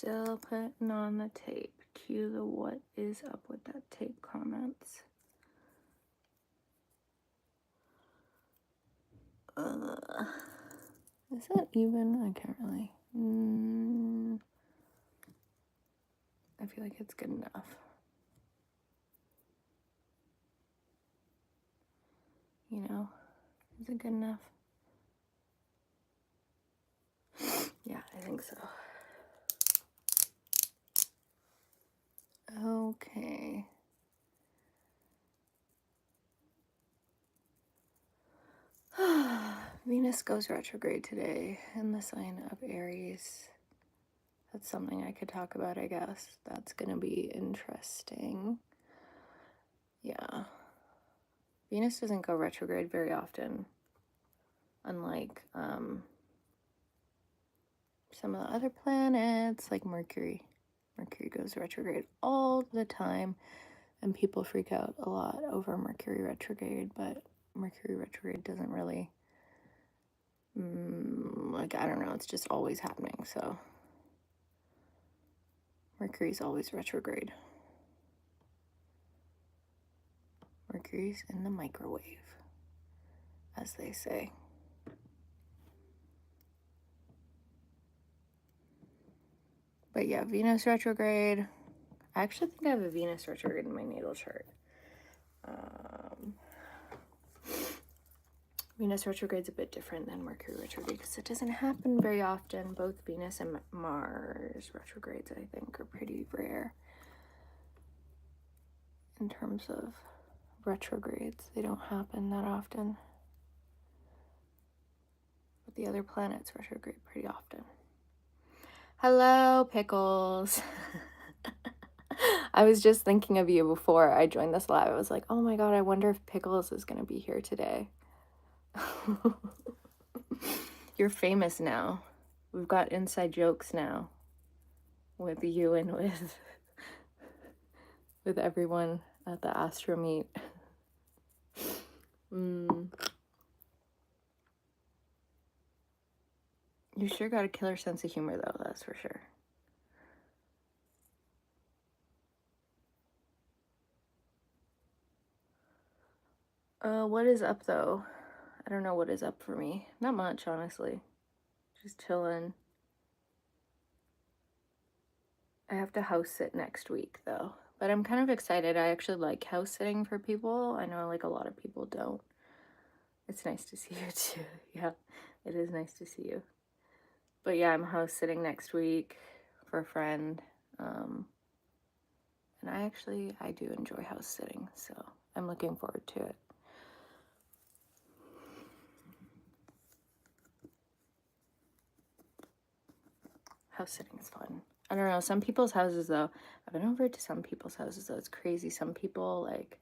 Still putting on the tape. Cue the what is up with that tape comments. Is that even? I can't really. I feel like it's good enough. You know, is it good enough? Yeah, I think so. Okay. Venus goes retrograde today in the sign of Aries. That's something I could talk about, I guess. That's gonna be interesting. Yeah. Venus doesn't go retrograde very often, unlike some of the other planets, like Mercury. Mercury goes retrograde all the time, and people freak out a lot over Mercury retrograde, but Mercury retrograde doesn't really, like, I don't know, it's just always happening, so Mercury's always retrograde. Mercury's in the microwave, as they say. But yeah, Venus retrograde. I actually think I have a Venus retrograde in my natal chart. Venus retrograde's a bit different than Mercury retrograde because it doesn't happen very often. Both Venus and Mars retrogrades, I think, are pretty rare in terms of retrogrades. They don't happen that often. But the other planets retrograde pretty often. Hello, Pickles. I was just thinking of you before I joined this live. I was like, oh my god, I wonder if Pickles is going to be here today. You're famous now. We've got inside jokes now with you and with everyone at the Astro meet. You sure got a killer sense of humor though, that's for sure. What is up though? I don't know what is up for me. Not much, honestly. Just chilling. I have to house sit next week though. But I'm kind of excited. I actually like house sitting for people. I know like a lot of people don't. It's nice to see you too. Yeah, it is nice to see you. But yeah, I'm house sitting next week for a friend. And I do enjoy house sitting, so I'm looking forward to it. House sitting is fun. I don't know, some people's houses though, I've been over to some people's houses though, it's crazy. Some people, like,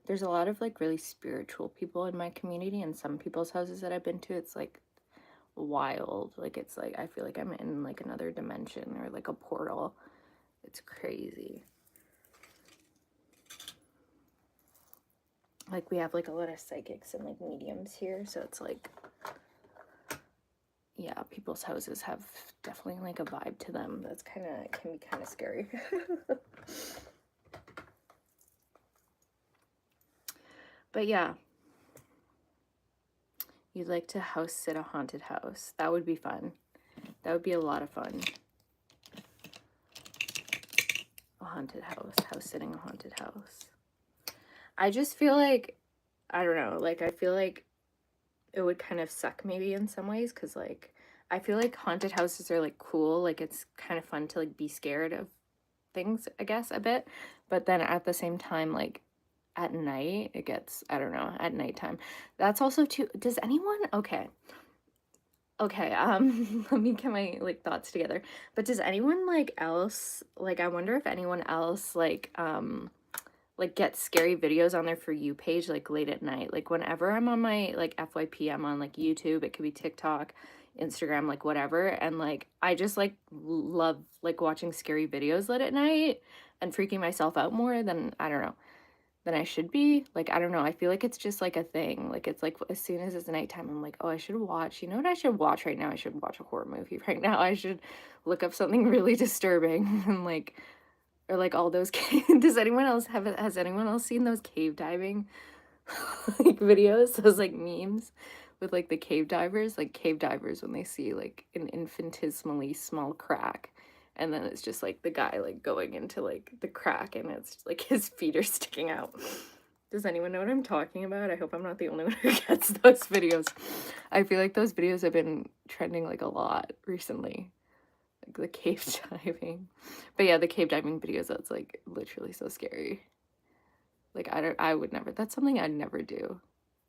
there's a lot of like really spiritual people in my community, and some people's houses that I've been to, it's like wild. Like, it's like, I feel like I'm in like another dimension or like a portal. It's crazy. Like, we have like a lot of psychics and like mediums here, so it's like, yeah, people's houses have definitely like a vibe to them that's can be kind of scary. But yeah, you'd like to house sit a haunted house. That would be fun. That would be a lot of fun. A haunted house, house sitting a haunted house. I just feel like, I don't know, like I feel like it would kind of suck maybe in some ways, because like I feel like haunted houses are like cool, like it's kind of fun to like be scared of things, I guess, a bit, but then at the same time, like at night it gets, I don't know, at nighttime, that's also too, does anyone, okay let me get my like thoughts together, but does anyone like else, like I wonder if anyone else like get scary videos on their For You page like late at night. Like whenever I'm on my like FYP, I'm on like YouTube, it could be TikTok, Instagram, like whatever, and like I just like love like watching scary videos late at night and freaking myself out more than, I don't know, than I should be. Like, I don't know. I feel like it's just like a thing. Like, it's like as soon as it's nighttime, I'm like, oh, I should watch. You know what I should watch right now? I should watch a horror movie right now. I should look up something really disturbing and like, or like all those does anyone else has anyone else seen those cave diving like videos, those like memes with like the cave divers when they see like an infinitesimally small crack, and then it's just like the guy like going into like the crack and it's like his feet are sticking out. Does anyone know what I'm talking about? I hope I'm not the only one who gets those videos. I feel like those videos have been trending like a lot recently, like the cave diving. But yeah, the cave diving videos, that's like literally so scary. Like, I would never, that's something I'd never do.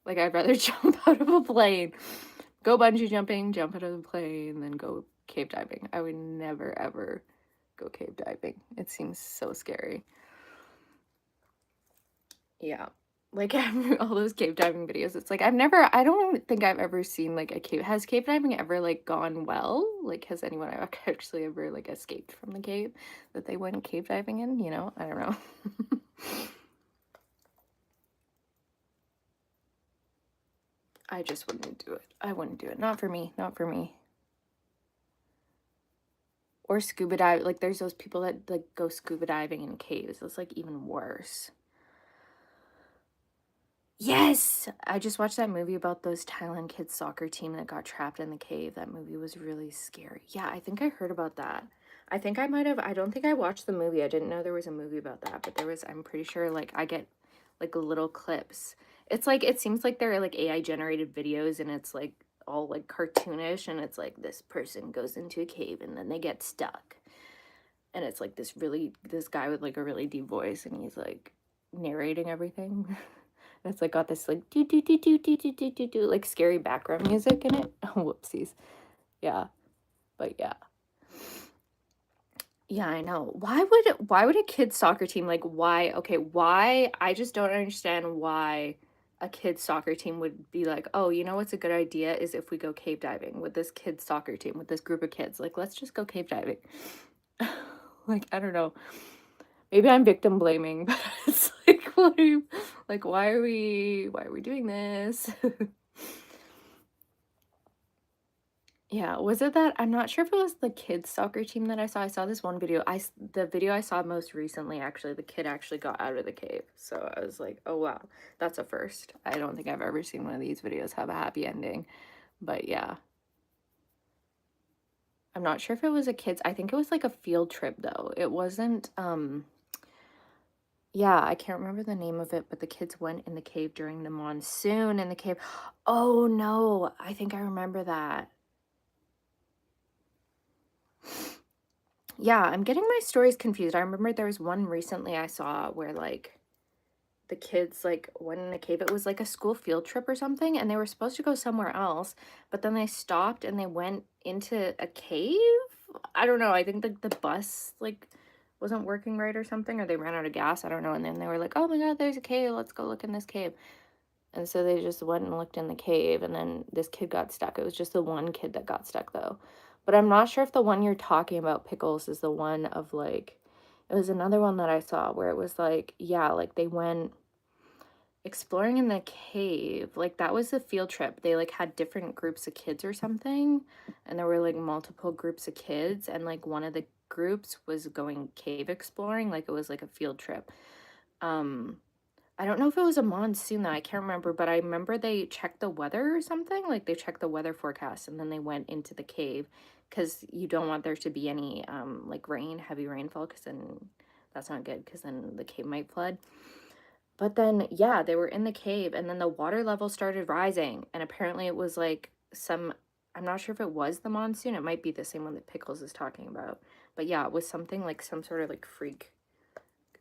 Like, I'd rather jump out of a plane, go bungee jumping, jump out of the plane, then go cave diving. I would never, ever go cave diving. It seems so scary. Yeah. Like, all those cave diving videos, it's like, I don't think I've ever seen, like, has cave diving ever, like, gone well? Like, has anyone actually ever, like, escaped from the cave that they went cave diving in, you know? I don't know. I just wouldn't do it. I wouldn't do it. Not for me. Not for me. Or scuba dive. Like, there's those people that, like, go scuba diving in caves. That's, like, even worse. Yes! I just watched that movie about those Thailand kids soccer team that got trapped in the cave. That movie was really scary. Yeah, I think I heard about that. I think I might have, I don't think I watched the movie. I didn't know there was a movie about that, but there was, I'm pretty sure, like, I get, like, little clips. It's like, it seems like they're, like, AI generated videos, and it's, like, all, like, cartoonish, and it's, like, this person goes into a cave, and then they get stuck. And it's, like, this guy with, like, a really deep voice, and he's, like, narrating everything. And it's, like, got this, like, do do do do do do do do do, like, scary background music in it. Oh, whoopsies. Yeah. But, yeah. Yeah, I know. Why would a kid's soccer team, like, why, I just don't understand why a kid's soccer team would be like, oh, you know what's a good idea is if we go cave diving with this kid's soccer team, with this group of kids. Like, let's just go cave diving. Like, I don't know. Maybe I'm victim blaming, but it's like, what are you, like, why are we doing this? Yeah, was it that, I'm not sure if it was the kids soccer team that I saw. I saw this one video. The video I saw most recently, actually, the kid actually got out of the cave. So I was like, oh wow, that's a first. I don't think I've ever seen one of these videos have a happy ending. But yeah. I'm not sure if it was a kids, I think it was like a field trip though. It wasn't yeah, I can't remember the name of it, but the kids went in the cave during the monsoon in the cave. Oh no, I think I remember that. Yeah, I'm getting my stories confused. I remember there was one recently I saw where, like, the kids, like, went in a cave. It was like a school field trip or something, and they were supposed to go somewhere else, but then they stopped and they went into a cave? I don't know. I think the bus, like, wasn't working right or something, or they ran out of gas. I don't know. And then they were like, oh my God, there's a cave. Let's go look in this cave. And so they just went and looked in the cave, and then this kid got stuck. It was just the one kid that got stuck, though. But I'm not sure if the one you're talking about, Pickles, is the one of, like, it was another one that I saw where it was, like, yeah, like, they went exploring in the cave. Like, that was the field trip. They, like, had different groups of kids or something, and there were, like, multiple groups of kids, and, like, one of the groups was going cave exploring. Like, it was, like, a field trip. I don't know if it was a monsoon though, I can't remember, but I remember they checked the weather or something. Like, they checked the weather forecast, and then they went into the cave because you don't want there to be any like heavy rainfall, because then that's not good, because then the cave might flood. But then, yeah, they were in the cave, and then the water level started rising, and apparently it was like I'm not sure if it was the monsoon. It might be the same one that Pickles is talking about. But yeah, it was something like some sort of like freak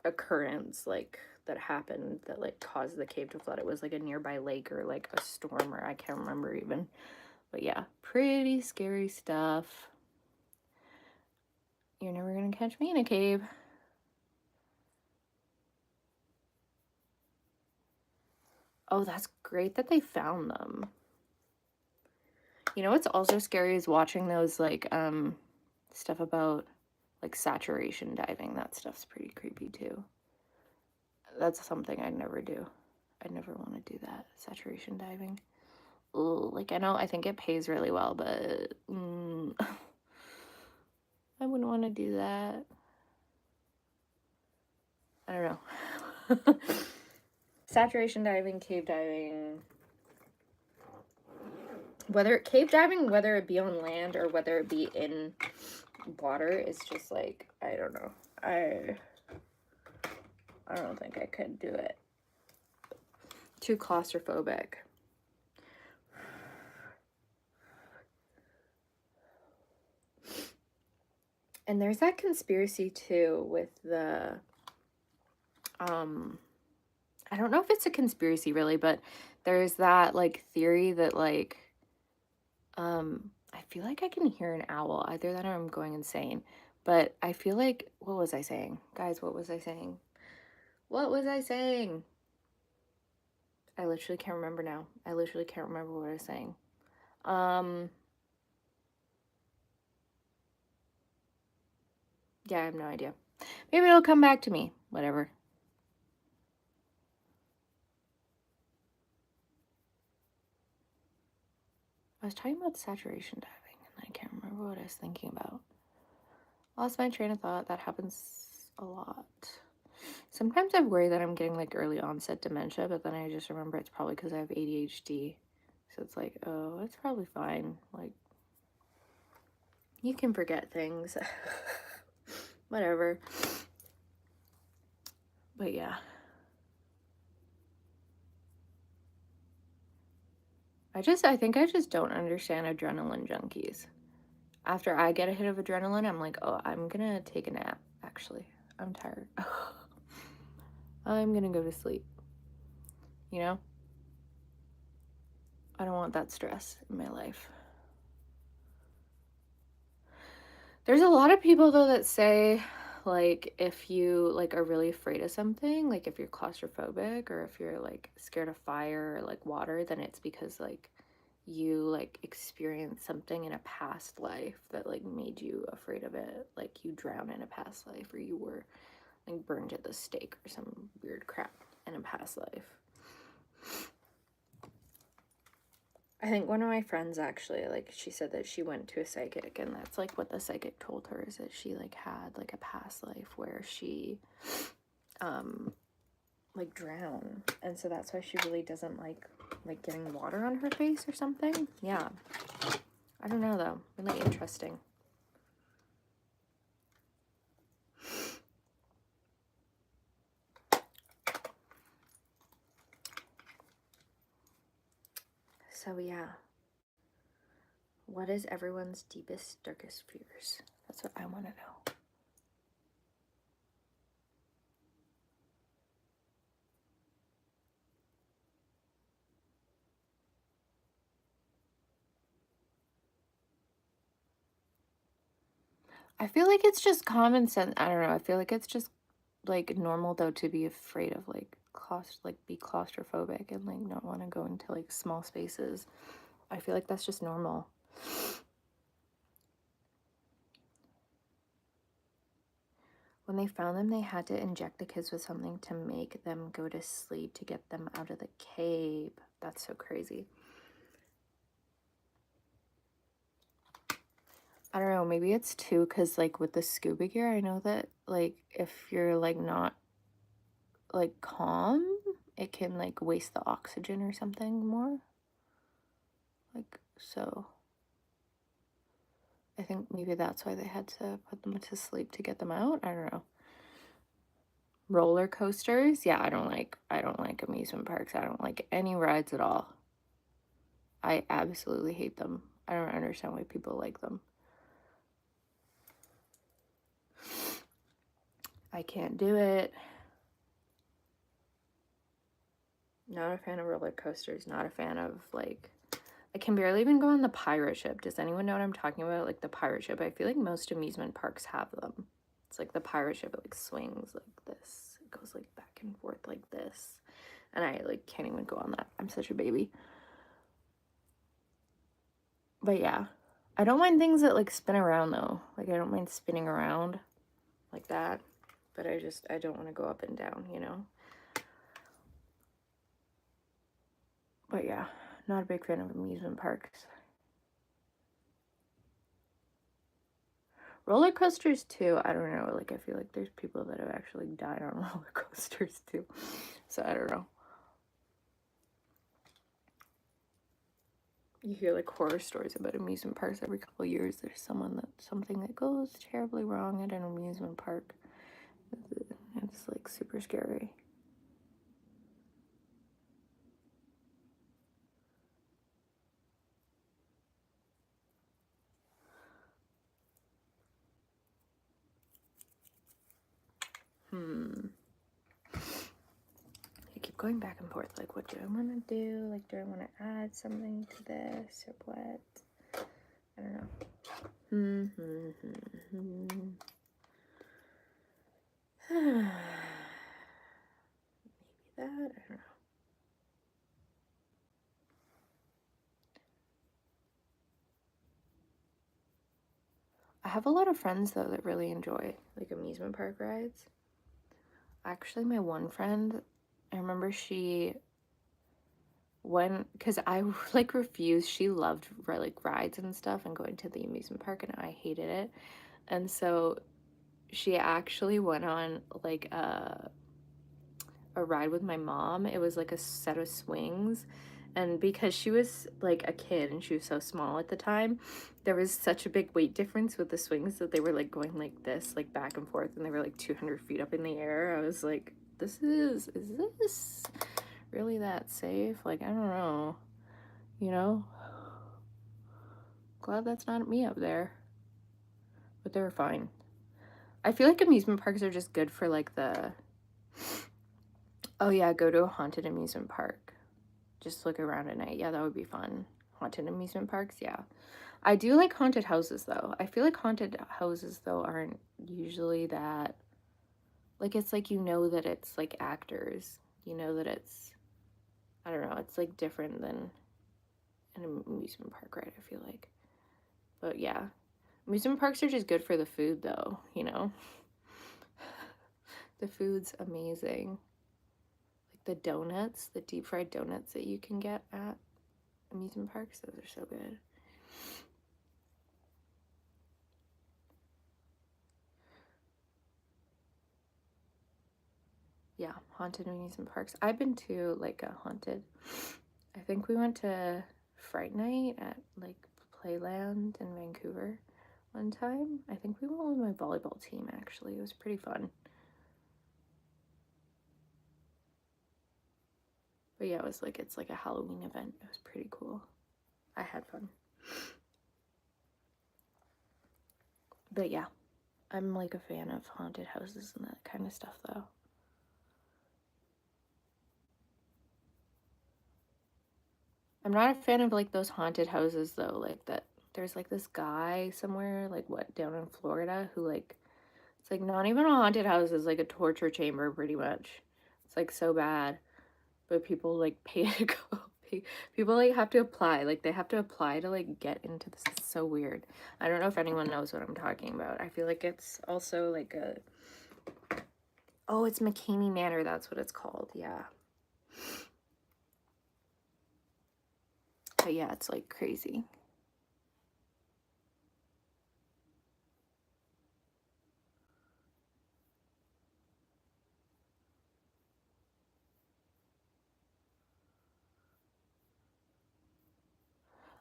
occurrence, like, that happened that, like, caused the cave to flood. It was like a nearby lake or like a storm, or I can't remember even. But yeah, pretty scary stuff. You're never gonna catch me in a cave. Oh, that's great that they found them. You know what's also scary is watching those, like, stuff about, like, saturation diving. That stuff's pretty creepy too. that's something I'd never do. I'd never want to do that, saturation diving. Ooh, like, I think it pays really well, but I wouldn't want to do that. I don't know. Saturation diving, cave diving. Cave diving, whether it be on land or whether it be in water, is just like, I don't know. I don't think I could do it. Too claustrophobic. And there's that conspiracy too with the I don't know if it's a conspiracy really, but there's that like theory that like I feel like I can hear an owl. Either that or I'm going insane. But I feel like, what was I saying? Guys, what was I saying? What was I saying? I literally can't remember now. I literally can't remember what I was saying. Yeah, I have no idea. Maybe it'll come back to me. Whatever. I was talking about saturation diving, and I can't remember what I was thinking about. Lost my train of thought. That happens a lot. Sometimes I worry that I'm getting like early onset dementia, but then I just remember it's probably because I have ADHD. So it's like, oh, it's probably fine. Like, you can forget things. Whatever. But yeah. I think I just don't understand adrenaline junkies. After I get a hit of adrenaline, I'm like, oh, I'm gonna take a nap, actually. I'm tired. I'm gonna go to sleep. You know? I don't want that stress in my life. There's a lot of people, though, that say, like, if you, like, are really afraid of something, like, if you're claustrophobic or if you're, like, scared of fire or, like, water, then it's because, like, you, like, experienced something in a past life that, like, made you afraid of it. Like, you drowned in a past life or you were, like, burned at the stake or some weird crap in a past life. I think one of my friends actually, like, she said that she went to a psychic, and that's like what the psychic told her, is that she like had like a past life where she like drowned, and so that's why she really doesn't like getting water on her face or something. Yeah, I don't know though. Really interesting. So yeah, what is everyone's deepest, darkest fears? That's what I want to know. I feel like it's just common sense. I don't know. I feel like it's just like normal though to be afraid of like be claustrophobic and like not want to go into like small spaces. I feel like that's just normal. When they found them, they had to inject the kids with something to make them go to sleep to get them out of the cave. That's so crazy. I don't know, maybe it's too because like with the scuba gear, I know that like if you're like not like calm, it can like waste the oxygen or something more. Like, so I think maybe that's why they had to put them to sleep to get them out. I don't know. Roller coasters, yeah, I don't like amusement parks. I don't like any rides at all. I absolutely hate them. I don't understand why people like them. I can't do it. Not a fan of roller coasters. Not a fan of like, I can barely even go on the pirate ship. Does anyone know what I'm talking about? Like the pirate ship. I feel like most amusement parks have them. It's like the pirate ship. It like swings like this. It goes like back and forth like this. And I like can't even go on that. I'm such a baby. But yeah, I don't mind things that like spin around though. Like I don't mind spinning around like that. But I don't want to go up and down, you know? But yeah, not a big fan of amusement parks. Roller coasters too, I don't know, like I feel like there's people that have actually died on roller coasters too. So I don't know. You hear like horror stories about amusement parks every couple of years. There's something that goes terribly wrong at an amusement park. It's like super scary. I keep going back and forth, like, what do I want to do? Like, do I want to add something to this or what? I don't know. Maybe that, I don't know. I have a lot of friends, though, that really enjoy, like, amusement park rides. Actually, my one friend, I remember she went, because I, like, refused. She loved, like, rides and stuff and going to the amusement park, and I hated it. And so she actually went on, like, a ride with my mom. It was, like, a set of swings. And because she was, like, a kid and she was so small at the time, there was such a big weight difference with the swings that they were, like, going like this, like, back and forth, and they were, like, 200 feet up in the air. I was like, is this really that safe? Like, I don't know, you know? Glad that's not me up there. But they were fine. I feel like amusement parks are just good for, like, the, oh yeah, go to a haunted amusement park. Just look around at night. Yeah, that would be fun. Haunted amusement parks, yeah. I do like haunted houses, though. I feel like haunted houses, though, aren't usually that, like, it's like, you know that it's, like, actors. You know that it's, I don't know, it's, like, different than an amusement park ride, I feel like. But, yeah. Amusement parks are just good for the food, though, you know? The food's amazing. Like, the donuts, the deep-fried donuts that you can get at amusement parks, those are so good. Yeah, haunted amusement parks. I've been to, like, a haunted, I think we went to Fright Night at, like, Playland in Vancouver one time. I think we went with my volleyball team, actually. It was pretty fun. But yeah, it's like a Halloween event. It was pretty cool. I had fun. But yeah, I'm, like, a fan of haunted houses and that kind of stuff, though. I'm not a fan of, like, those haunted houses, though, like, that there's, like, this guy somewhere, like, what, down in Florida, who, like, it's, like, not even a haunted house, it's, like, a torture chamber, pretty much. It's, like, so bad. But people, like, pay to go. People, like, have to apply. Like, they have to apply to, like, get into this. It's so weird. I don't know if anyone knows what I'm talking about. I feel like it's also, like, a... Oh, it's McCamey Manor. That's what it's called. Yeah. But yeah, it's, like, crazy.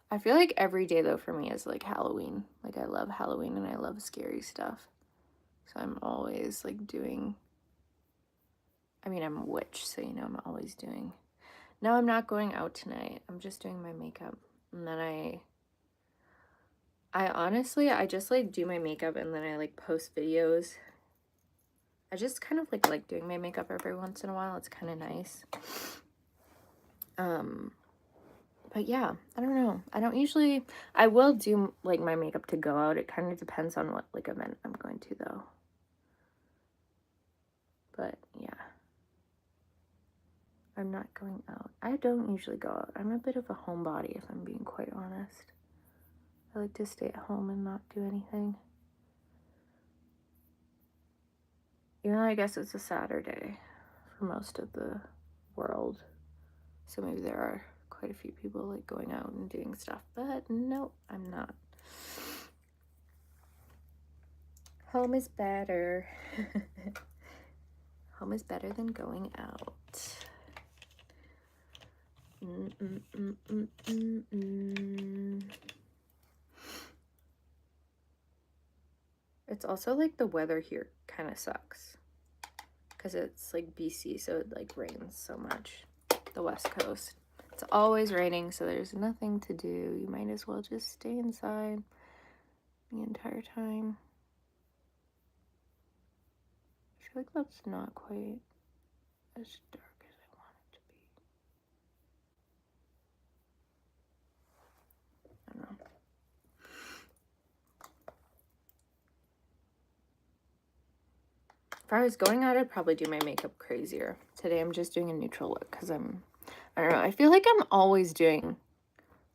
I feel like every day, though, for me is, like, Halloween. Like, I love Halloween and I love scary stuff. So I'm always, like, doing... I mean, I'm a witch, so, you know, I'm always doing... No, I'm not going out tonight. I'm just doing my makeup. And then I honestly, I just, like, do my makeup and then I, like, post videos. I just kind of, like doing my makeup every once in a while. It's kind of nice. But yeah, I don't know. I don't usually, I will do, like, my makeup to go out. It kind of depends on what, like, event I'm going to, though. But yeah. I'm not going out. I don't usually go out. I'm a bit of a homebody, if I'm being quite honest. I like to stay at home and not do anything. Even though I guess it's a Saturday for most of the world. So maybe there are quite a few people like going out and doing stuff, but no, I'm not. Home is better. Home is better than going out. It's also like the weather here kind of sucks because it's like BC, so it like rains so much. The West Coast. It's always raining, so there's nothing to do. You might as well just stay inside the entire time. I feel like that's not quite as dark as I want it to be. I don't know. If I was going out, I'd probably do my makeup crazier. Today I'm just doing a neutral look because I don't know, I feel like I'm always doing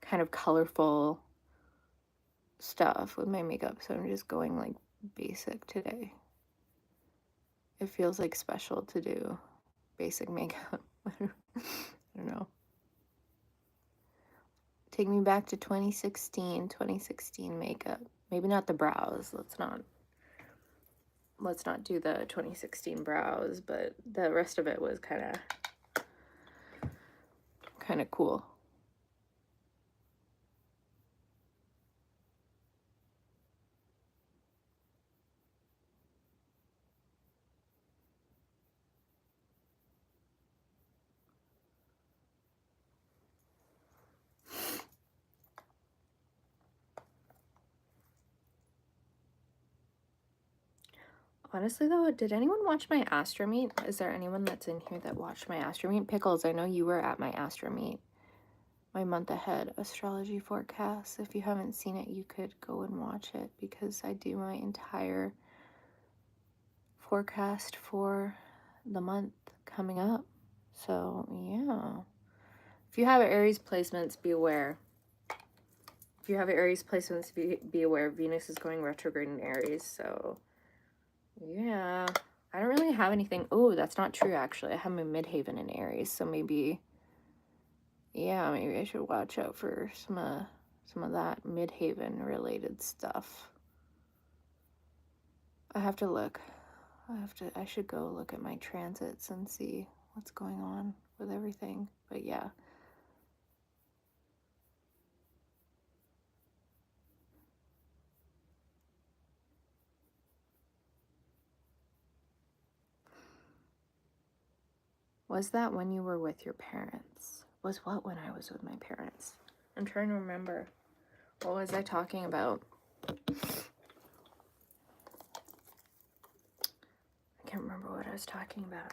kind of colorful stuff with my makeup, so I'm just going like basic today. It feels like special to do basic makeup. I don't know. Take me back to 2016 makeup. Maybe not the brows. Let's not do the 2016 brows, but the rest of it was kind of cool. Honestly, though, did anyone watch my Astro Meet? Is there anyone that's in here that watched my Astro Meet? Pickles, I know you were at my Astro Meet. My month ahead astrology forecast. If you haven't seen it, you could go and watch it because I do my entire forecast for the month coming up. So, yeah. If you have Aries placements, be aware. If you have Aries placements, be aware. Venus is going retrograde in Aries, so... yeah, I don't really have anything. Oh, that's not true, actually. I have my midhaven in Aries, so maybe, yeah, maybe I should watch out for some of that midhaven related stuff. I have to look. I should go look at my transits and see what's going on with everything. But yeah. Was that when you were with your parents? Was what when I was with my parents? I'm trying to remember. What was I talking about? I can't remember what I was talking about.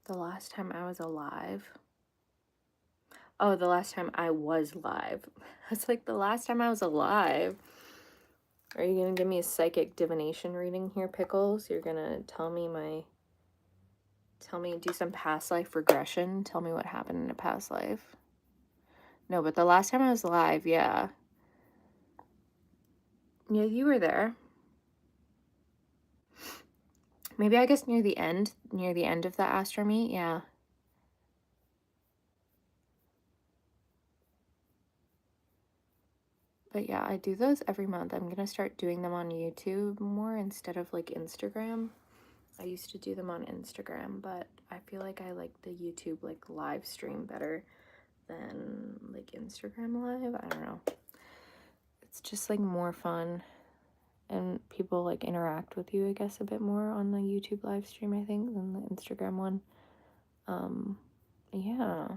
The last time I was alive. Oh, the last time I was live. It's like the last time I was alive. Are you going to give me a psychic divination reading here, Pickles? You're going to do some past life regression? Tell me what happened in a past life. No, but the last time I was live, yeah. Yeah, you were there. Maybe I guess near the end of the Astro Meet, yeah. But yeah, I do those every month. I'm gonna start doing them on YouTube more instead of like Instagram. I used to do them on Instagram, but I feel like I like the YouTube like live stream better than like Instagram live. I don't know. It's just like more fun and people like interact with you, I guess, a bit more on the YouTube live stream, I think, than the Instagram one. Yeah.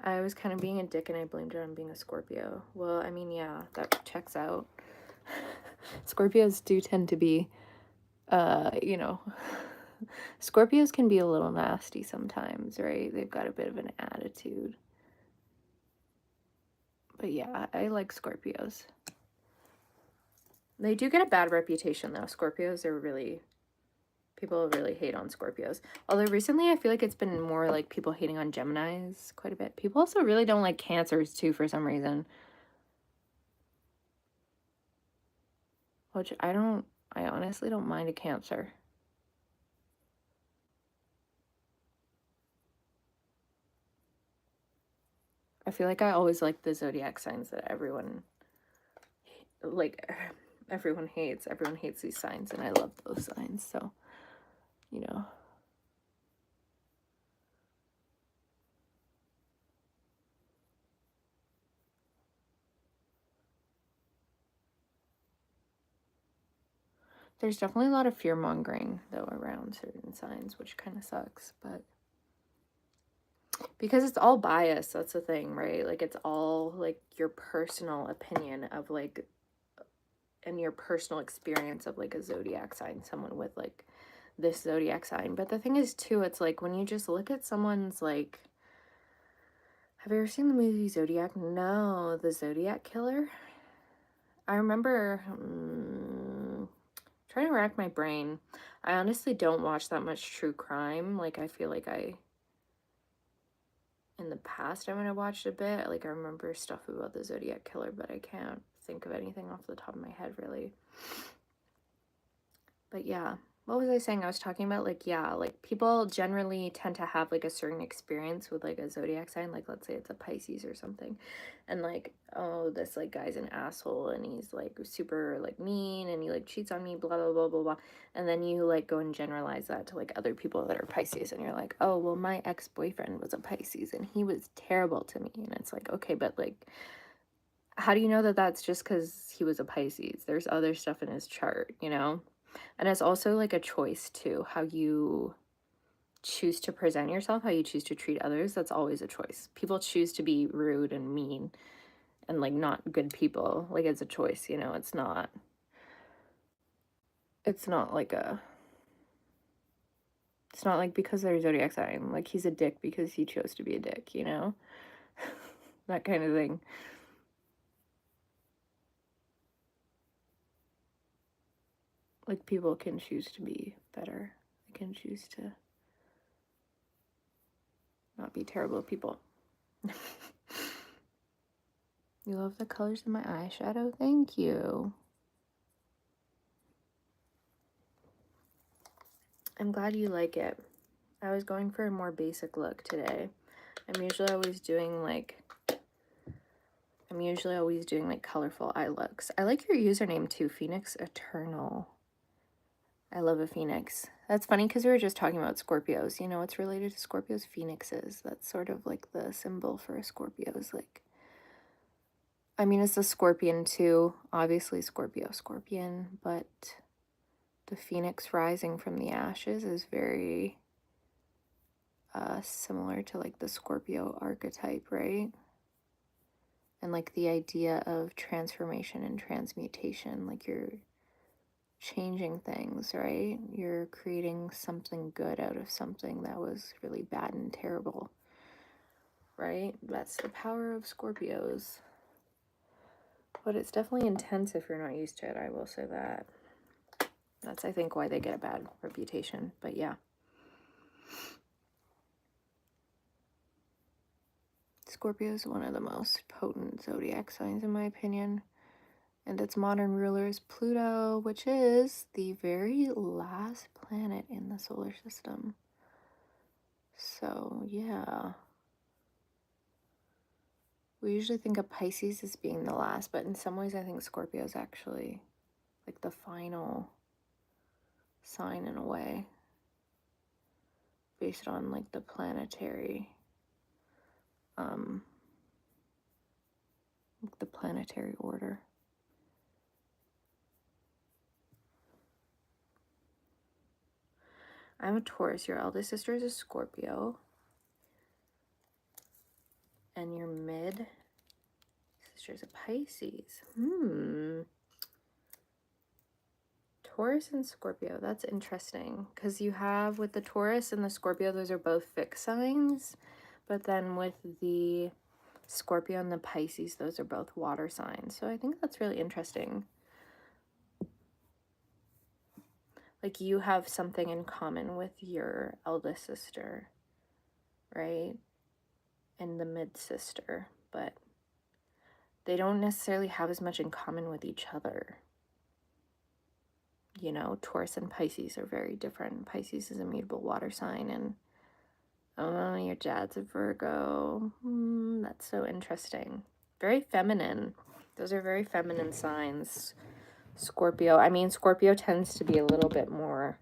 I was kind of being a dick and I blamed it on being a Scorpio. Well, I mean, yeah, that checks out. Scorpios do tend to be, you know, Scorpios can be a little nasty sometimes, right? They've got a bit of an attitude. But yeah, I like Scorpios. They do get a bad reputation though. Scorpios are really, people really hate on Scorpios. Although recently I feel like it's been more like people hating on Geminis quite a bit. People also really don't like Cancers too for some reason. Which I honestly don't mind a Cancer. I feel like I always like the zodiac signs that everyone hates. Everyone hates these signs, and I love those signs. So, you know. There's definitely a lot of fear-mongering, though, around certain signs, which kind of sucks, but because it's all biased, that's the thing, right? Like, it's all, like, your personal opinion of, like, and your personal experience of, like, a zodiac sign, someone with, like, this zodiac sign. But the thing is, too, it's, like, when you just look at someone's, like, have you ever seen the movie Zodiac? No, the Zodiac Killer? I remember... trying to rack my brain. I honestly don't watch that much true crime. Like, I feel like in the past I might have watched a bit. Like, I remember stuff about the Zodiac Killer, but I can't think of anything off the top of my head, really. But yeah, what was I saying? I was talking about, like, yeah, like, people generally tend to have, like, a certain experience with, like, a zodiac sign. Like, let's say it's a Pisces or something. And, like, oh, this, like, guy's an asshole, and he's, like, super, like, mean, and he, like, cheats on me, blah, blah, blah, blah, blah. And then you, like, go and generalize that to, like, other people that are Pisces, and you're like, oh, well, my ex-boyfriend was a Pisces, and he was terrible to me. And it's like, okay, but, like, how do you know that that's just because he was a Pisces? There's other stuff in his chart, you know? And it's also like a choice too, how you choose to present yourself, how you choose to treat others. That's always a choice. People choose to be rude and mean and like not good people. Like, it's a choice, you know. It's not like it's not like because they're zodiac sign, like he's a dick because he chose to be a dick, you know? That kind of thing. Like, people can choose to be better. They can choose to not be terrible people. You love the colors in my eyeshadow? Thank you. I'm glad you like it. I was going for a more basic look today. I'm usually always doing like colorful eye looks. I like your username too, Phoenix Eternal. I love a phoenix. That's funny because we were just talking about Scorpios. You know what's related to Scorpios? Phoenixes. That's sort of like the symbol for a Scorpio is like, I mean, it's a scorpion too. Obviously scorpion, but the phoenix rising from the ashes is very similar to like the Scorpio archetype, right? And like the idea of transformation and transmutation, like you're changing things, right? You're creating something good out of something that was really bad and terrible, right? That's the power of Scorpios. But it's definitely intense if you're not used to it, I will say that. That's, I think, why they get a bad reputation. But yeah. Scorpio is one of the most potent zodiac signs, in my opinion. And its modern ruler is Pluto, which is the very last planet in the solar system. So, yeah. We usually think of Pisces as being the last, but in some ways I think Scorpio is actually like the final sign in a way, based on like the planetary order. I'm a Taurus. Your eldest sister is a Scorpio. And your mid sister is a Pisces. Taurus and Scorpio. That's interesting. Because you have with the Taurus and the Scorpio, those are both fixed signs. But then with the Scorpio and the Pisces, those are both water signs. So I think that's really interesting. Like you have something in common with your eldest sister, right? And the mid sister, but they don't necessarily have as much in common with each other. You know, Taurus and Pisces are very different. Pisces is a mutable water sign, and oh, your dad's a Virgo. That's so interesting. Very feminine. Those are very feminine signs. Scorpio. I mean, Scorpio tends to be a little bit more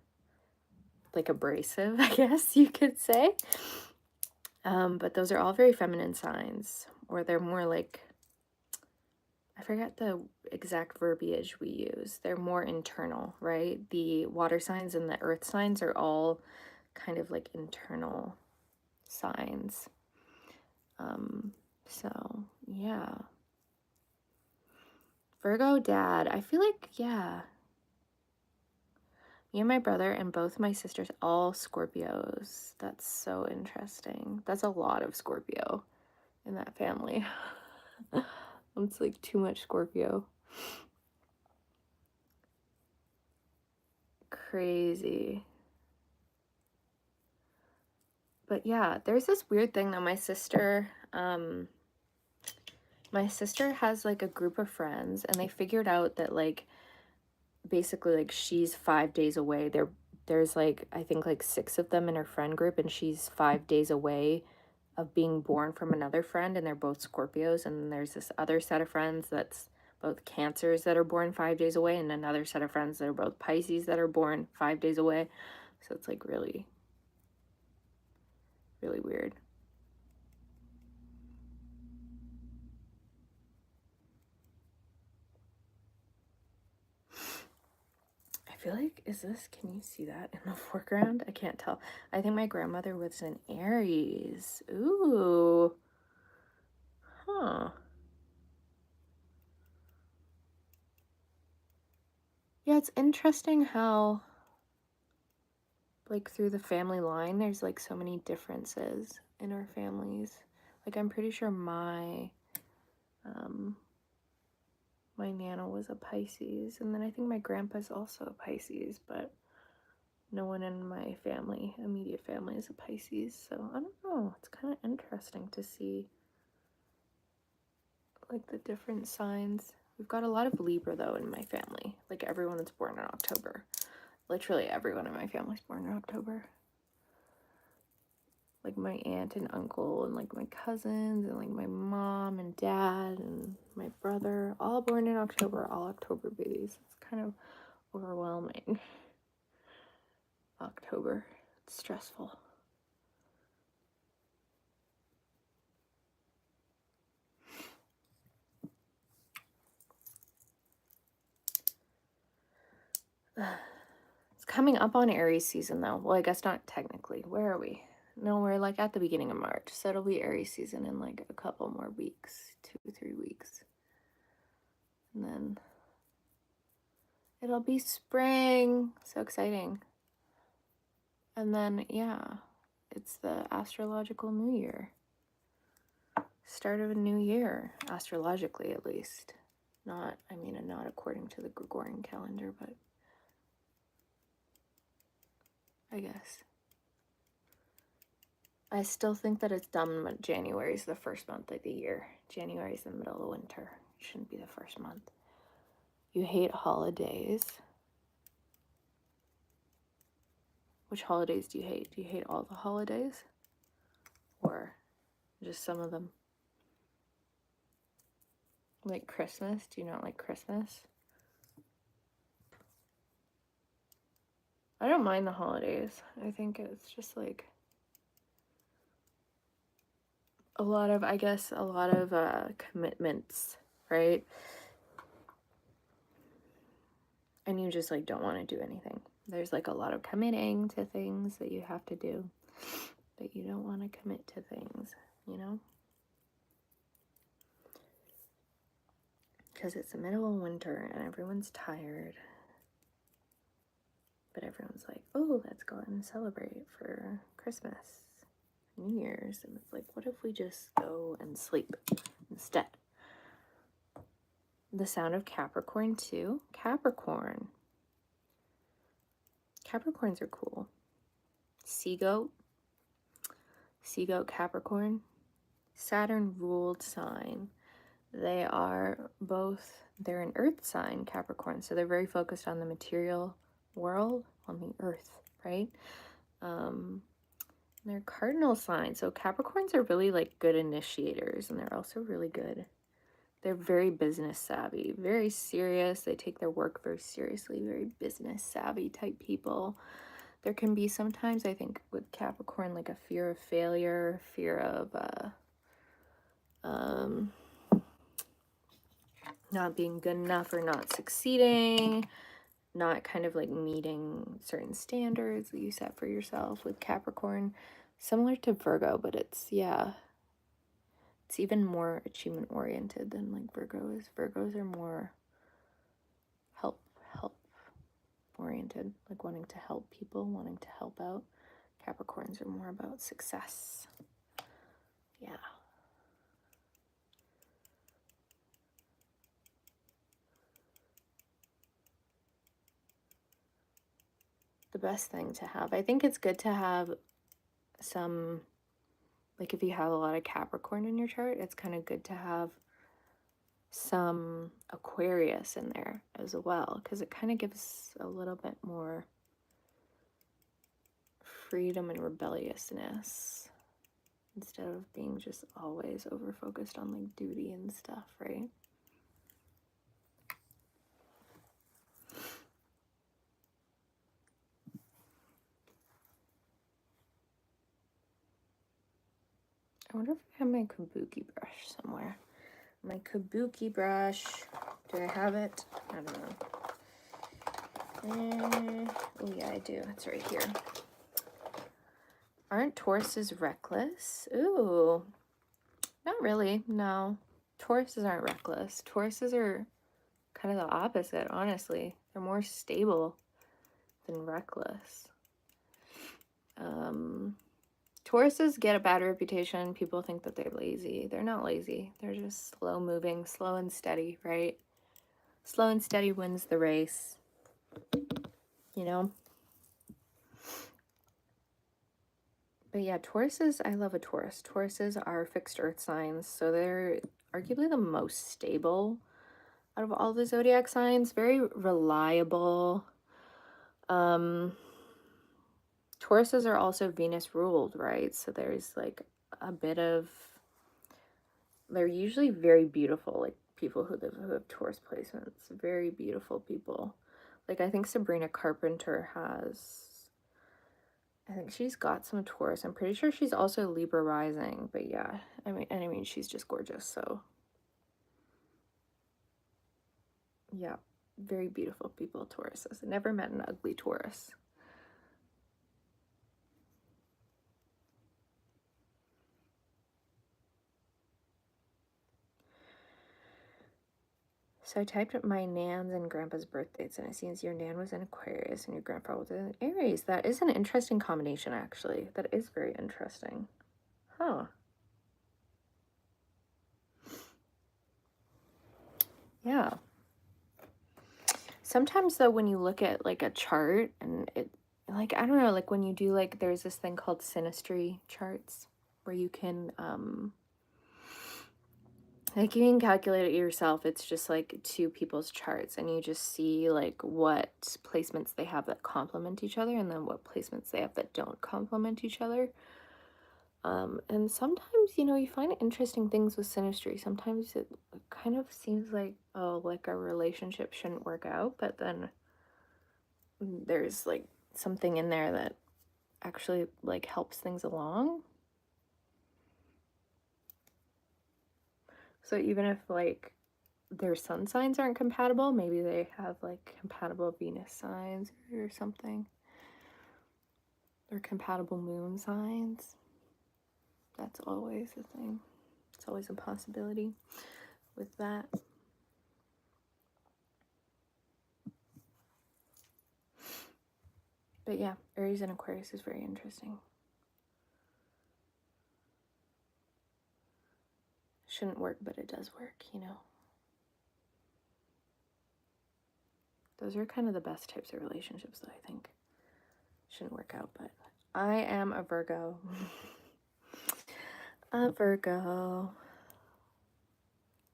like abrasive, I guess you could say. But those are all very feminine signs, or they're more like, I forget the exact verbiage we use. They're more internal, right? The water signs and the earth signs are all kind of like internal signs. So yeah. Virgo dad, I feel like, yeah. Me and my brother and both my sisters, all Scorpios. That's so interesting. That's a lot of Scorpio in that family. It's like too much Scorpio. Crazy. But yeah, there's this weird thing though. My sister has like a group of friends, and they figured out that like basically like she's 5 days away. There's like I think like 6 of them in her friend group, and she's 5 days away of being born from another friend, and they're both Scorpios. And there's this other set of friends that's both Cancers that are born 5 days away, and another set of friends that are both Pisces that are born 5 days away. So it's like really, really weird. I feel like, can you see that in the foreground? I can't tell. I think my grandmother was an Aries. Ooh. Huh. Yeah, it's interesting how, like, through the family line, there's, like, so many differences in our families. Like, I'm pretty sure my Nana was a Pisces, and then I think my grandpa's also a Pisces, but no one in my family, immediate family, is a Pisces. So, I don't know. It's kind of interesting to see, like, the different signs. We've got a lot of Libra, though, in my family. Like, everyone that's born in October. Literally everyone in my family's born in October. Like, my aunt and uncle, and, like, my cousins, and, like, my mom and dad, and my brother, all born in October, all October babies. It's kind of overwhelming. October. It's stressful. It's coming up on Aries season, though. Well, I guess not technically. Where are we? No, we're like at the beginning of March, so it'll be Aries season in like a couple more weeks, 2-3 weeks. And then it'll be spring. So exciting. And then, yeah, it's the astrological new year. Start of a new year, astrologically at least. Not according to the Gregorian calendar, but I guess. I still think that it's dumb that January is the first month of the year. January is the middle of winter. It shouldn't be the first month. You hate holidays. Which holidays do you hate? Do you hate all the holidays? Or just some of them? Like Christmas? Do you not like Christmas? I don't mind the holidays. I think it's just like a lot of commitments, right? And you just like don't want to do anything. There's like a lot of committing to things that you have to do, but you don't want to commit to things, you know? Because it's the middle of winter and everyone's tired. But everyone's like, oh, let's go out and celebrate for Christmas. New Year's, and it's like, what if we just go and sleep instead? The sound of Capricorn too. Capricorns are cool. Sea goat, Capricorn, Saturn ruled sign. They're an earth sign, Capricorn, so they're very focused on the material world, on the earth, right? They're cardinal signs, so Capricorns are really like good initiators, and they're also really good. They're very business savvy, very serious. They take their work very seriously, very business savvy type people. There can be sometimes, I think, with Capricorn, like a fear of failure, fear of not being good enough or not succeeding, not kind of like meeting certain standards that you set for yourself with Capricorn. Similar to Virgo, but it's even more achievement oriented than like Virgo is. Virgos are more help oriented, like wanting to help people, wanting to help out. Capricorns are more about success. Yeah. The best thing to have. I think it's good to have some, like if you have a lot of Capricorn in your chart, it's kind of good to have some Aquarius in there as well, because it kind of gives a little bit more freedom and rebelliousness instead of being just always over focused on like duty and stuff, right? I wonder if I have my kabuki brush somewhere. My kabuki brush. Do I have it? I don't know. Oh yeah, I do. It's right here. Aren't Tauruses reckless? Ooh. Not really, no. Tauruses aren't reckless. Tauruses are kind of the opposite, honestly. They're more stable than reckless. Tauruses get a bad reputation. People think that they're lazy. They're not lazy. They're just slow moving, slow and steady, right? Slow and steady wins the race. You know? But yeah, Tauruses, I love a Taurus. Tauruses are fixed earth signs, so they're arguably the most stable out of all the zodiac signs. Very reliable. Tauruses are also Venus ruled, right? So there's like a bit of, they're usually very beautiful, like people who have Taurus placements. Very beautiful people. Like I think Sabrina Carpenter I think she's got some Taurus. I'm pretty sure she's also Libra rising, but yeah, I mean she's just gorgeous, so yeah, very beautiful people, Tauruses. I never met an ugly Taurus. So I typed up my Nan's and Grandpa's birthdates, and it seems your Nan was in Aquarius and your Grandpa was in Aries. That is an interesting combination, actually. That is very interesting. Huh. Yeah. Sometimes, though, when you look at, like, a chart, and it, like, I don't know, like, when you do, like, there's this thing called synastry charts, where you can, like, you can calculate it yourself. It's just like two people's charts, and you just see like what placements they have that complement each other, and then what placements they have that don't complement each other. And sometimes, you know, you find interesting things with synastry. Sometimes it kind of seems like, oh, like a relationship shouldn't work out, but then there's like something in there that actually like helps things along. So even if like their sun signs aren't compatible, maybe they have like compatible Venus signs or something. Or compatible moon signs. That's always a thing. It's always a possibility with that. But yeah, Aries and Aquarius is very interesting. Shouldn't work, but it does work, you know. Those are kind of the best types of relationships that I think shouldn't work out, but I am a Virgo. A Virgo.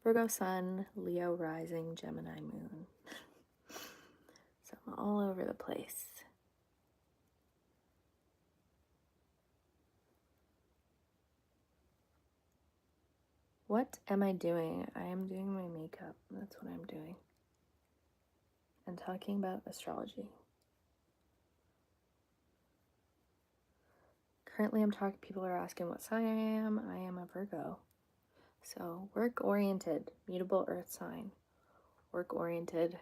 Virgo sun, Leo rising, Gemini moon. So I'm all over the place. What am I doing? I am doing my makeup. That's what I'm doing. And talking about astrology. Currently, people are asking what sign I am. I am a Virgo. So, work-oriented, mutable earth sign. Work-oriented,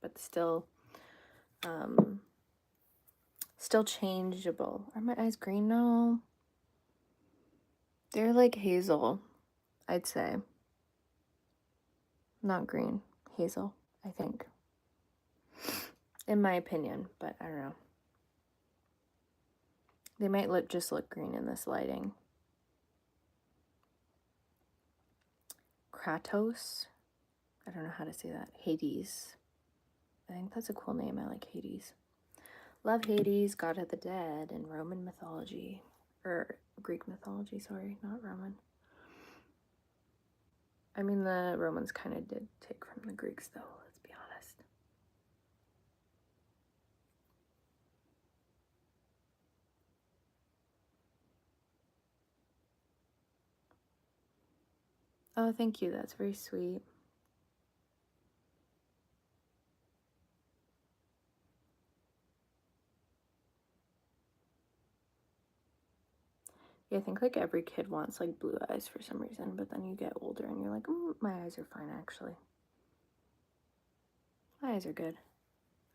but still changeable. Are my eyes green? No. They're like hazel, I'd say. Not green. Hazel, I think. In my opinion, but I don't know. They might just look green in this lighting. Kratos. I don't know how to say that. Hades. I think that's a cool name. I like Hades. Love Hades, god of the dead in Roman mythology. Or Greek mythology, sorry, not Roman. I mean, the Romans kind of did take from the Greeks, though, let's be honest. Oh, thank you. That's very sweet. Yeah, I think like every kid wants like blue eyes for some reason, but then you get older and you're like, my eyes are fine actually. My eyes are good.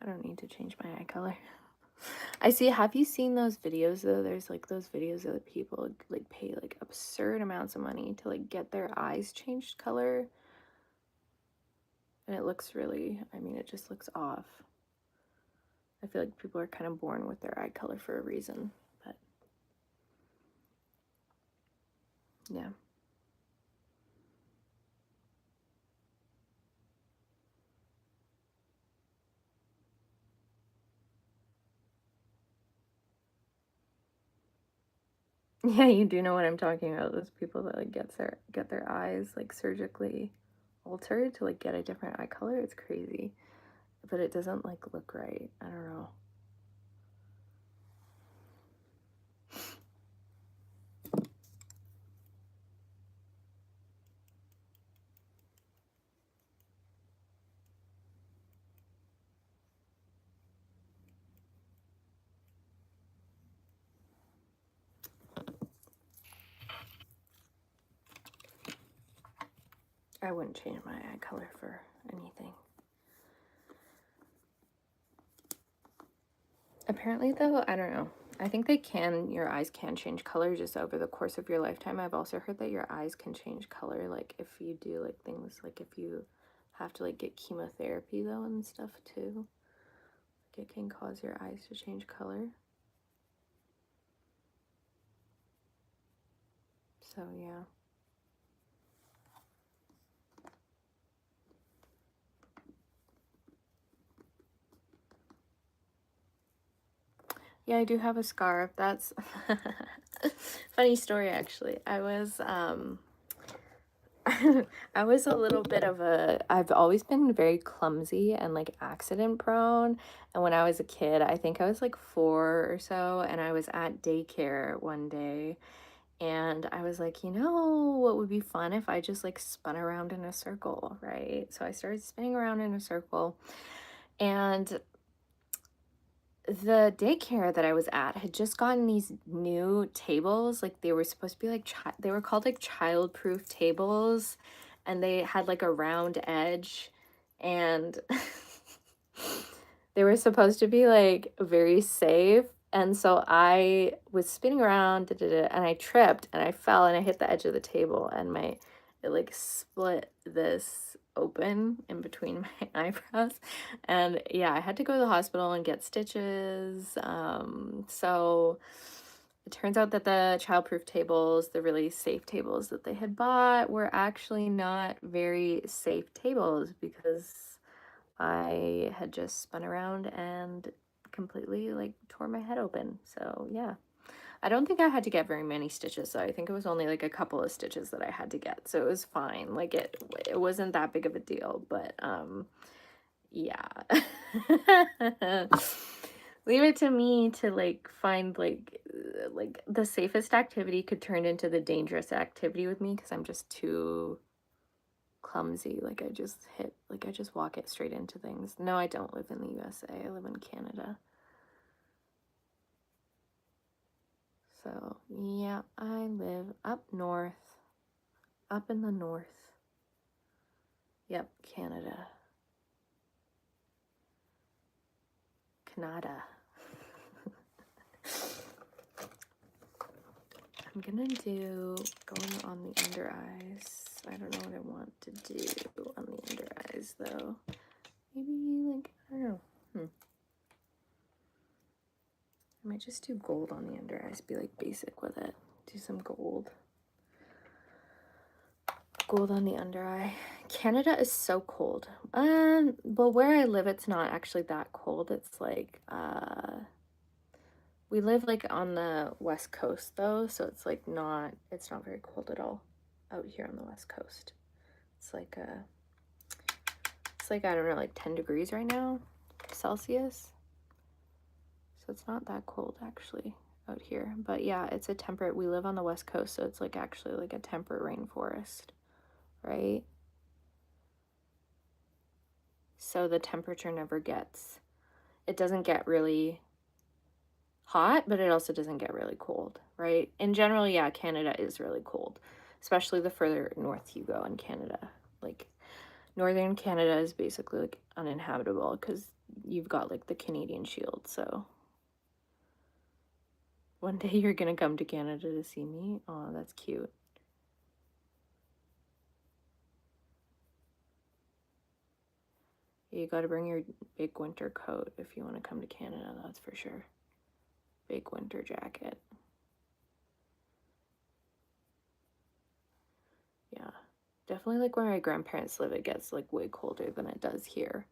I don't need to change my eye color. Have you seen those videos though? There's like those videos of the people like pay like absurd amounts of money to like get their eyes changed color. And it looks really, it just looks off. I feel like people are kind of born with their eye color for a reason, but yeah. Yeah, you do know what I'm talking about. Those people that like get their eyes like surgically altered to like get a different eye color. It's crazy. But it doesn't like look right. I don't know. I wouldn't change my eye color for anything. Apparently though, I don't know. I think your eyes can change color just over the course of your lifetime. I've also heard that your eyes can change color, like if you do like things, like if you have to like get chemotherapy though and stuff too. Like it can cause your eyes to change color. So yeah. Yeah, I do have a scarf. That's funny story actually. I was I was a little bit of I've always been very clumsy and like accident prone. And when I was a kid, I think I was like 4 or so, and I was at daycare one day and I was like, what would be fun if I just like spun around in a circle, right? So I started spinning around in a circle, and the daycare that I was at had just gotten these new tables. Like they were supposed to be like they were called like child-proof tables, and they had like a round edge, and they were supposed to be like very safe. And so I was spinning around, and I tripped and I fell and I hit the edge of the table, and it like split this open in between my eyebrows. And yeah, I had to go to the hospital and get stitches. So it turns out that the childproof tables, the really safe tables that they had bought, were actually not very safe tables because I had just spun around and completely like tore my head open. So yeah, I don't think I had to get very many stitches. So I think it was only like a couple of stitches that I had to get. So it was fine. Like it wasn't that big of a deal, but yeah. Leave it to me to like find like the safest activity could turn into the dangerous activity with me because I'm just too clumsy. Like I just walk it straight into things. No, I don't live in the USA. I live in Canada. So yeah, I live up north, up in the north. Yep, Canada. Canada. I'm gonna do going on the under eyes. I don't know what I want to do on the under eyes though. Maybe like, I don't know. I might just do gold on the under eyes, be like basic with it. Do some gold. Gold on the under eye. Canada is so cold. Well, where I live, it's not actually that cold. It's like, we live like on the west coast though, so it's like it's not very cold at all out here on the west coast. It's like I don't know, like 10 degrees right now, Celsius. So it's not that cold actually out here. But yeah, it's a temperate, we live on the west coast, so it's like actually like a temperate rainforest, right? So the temperature never gets, it doesn't get really hot, but it also doesn't get really cold, right? In general, yeah, Canada is really cold, especially the further north you go in Canada. Like northern Canada is basically like uninhabitable because you've got like the Canadian Shield. So one day you're gonna come to Canada to see me. Oh, that's cute. You got to bring your big winter coat if you want to come to Canada, that's for sure. Big winter jacket. Yeah, definitely like where my grandparents live, it gets like way colder than it does here.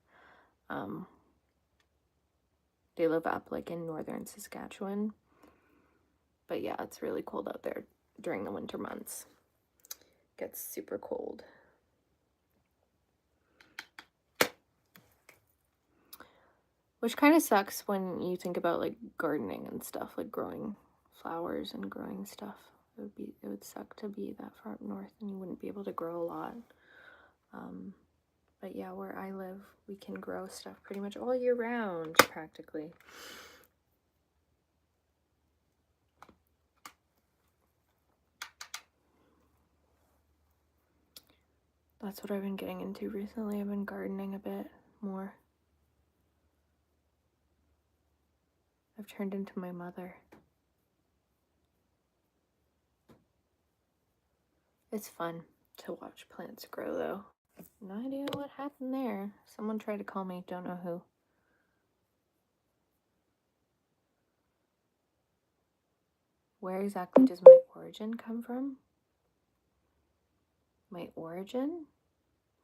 They live up like in northern Saskatchewan. But yeah, it's really cold out there during the winter months. It gets super cold. Which kind of sucks when you think about like gardening and stuff, like growing flowers and growing stuff. It would suck to be that far up north and you wouldn't be able to grow a lot. But yeah, where I live, we can grow stuff pretty much all year round, practically. That's what I've been getting into recently. I've been gardening a bit more. I've turned into my mother. It's fun to watch plants grow, though. No idea what happened there. Someone tried to call me, don't know who. Where exactly does my origin come from? My origin?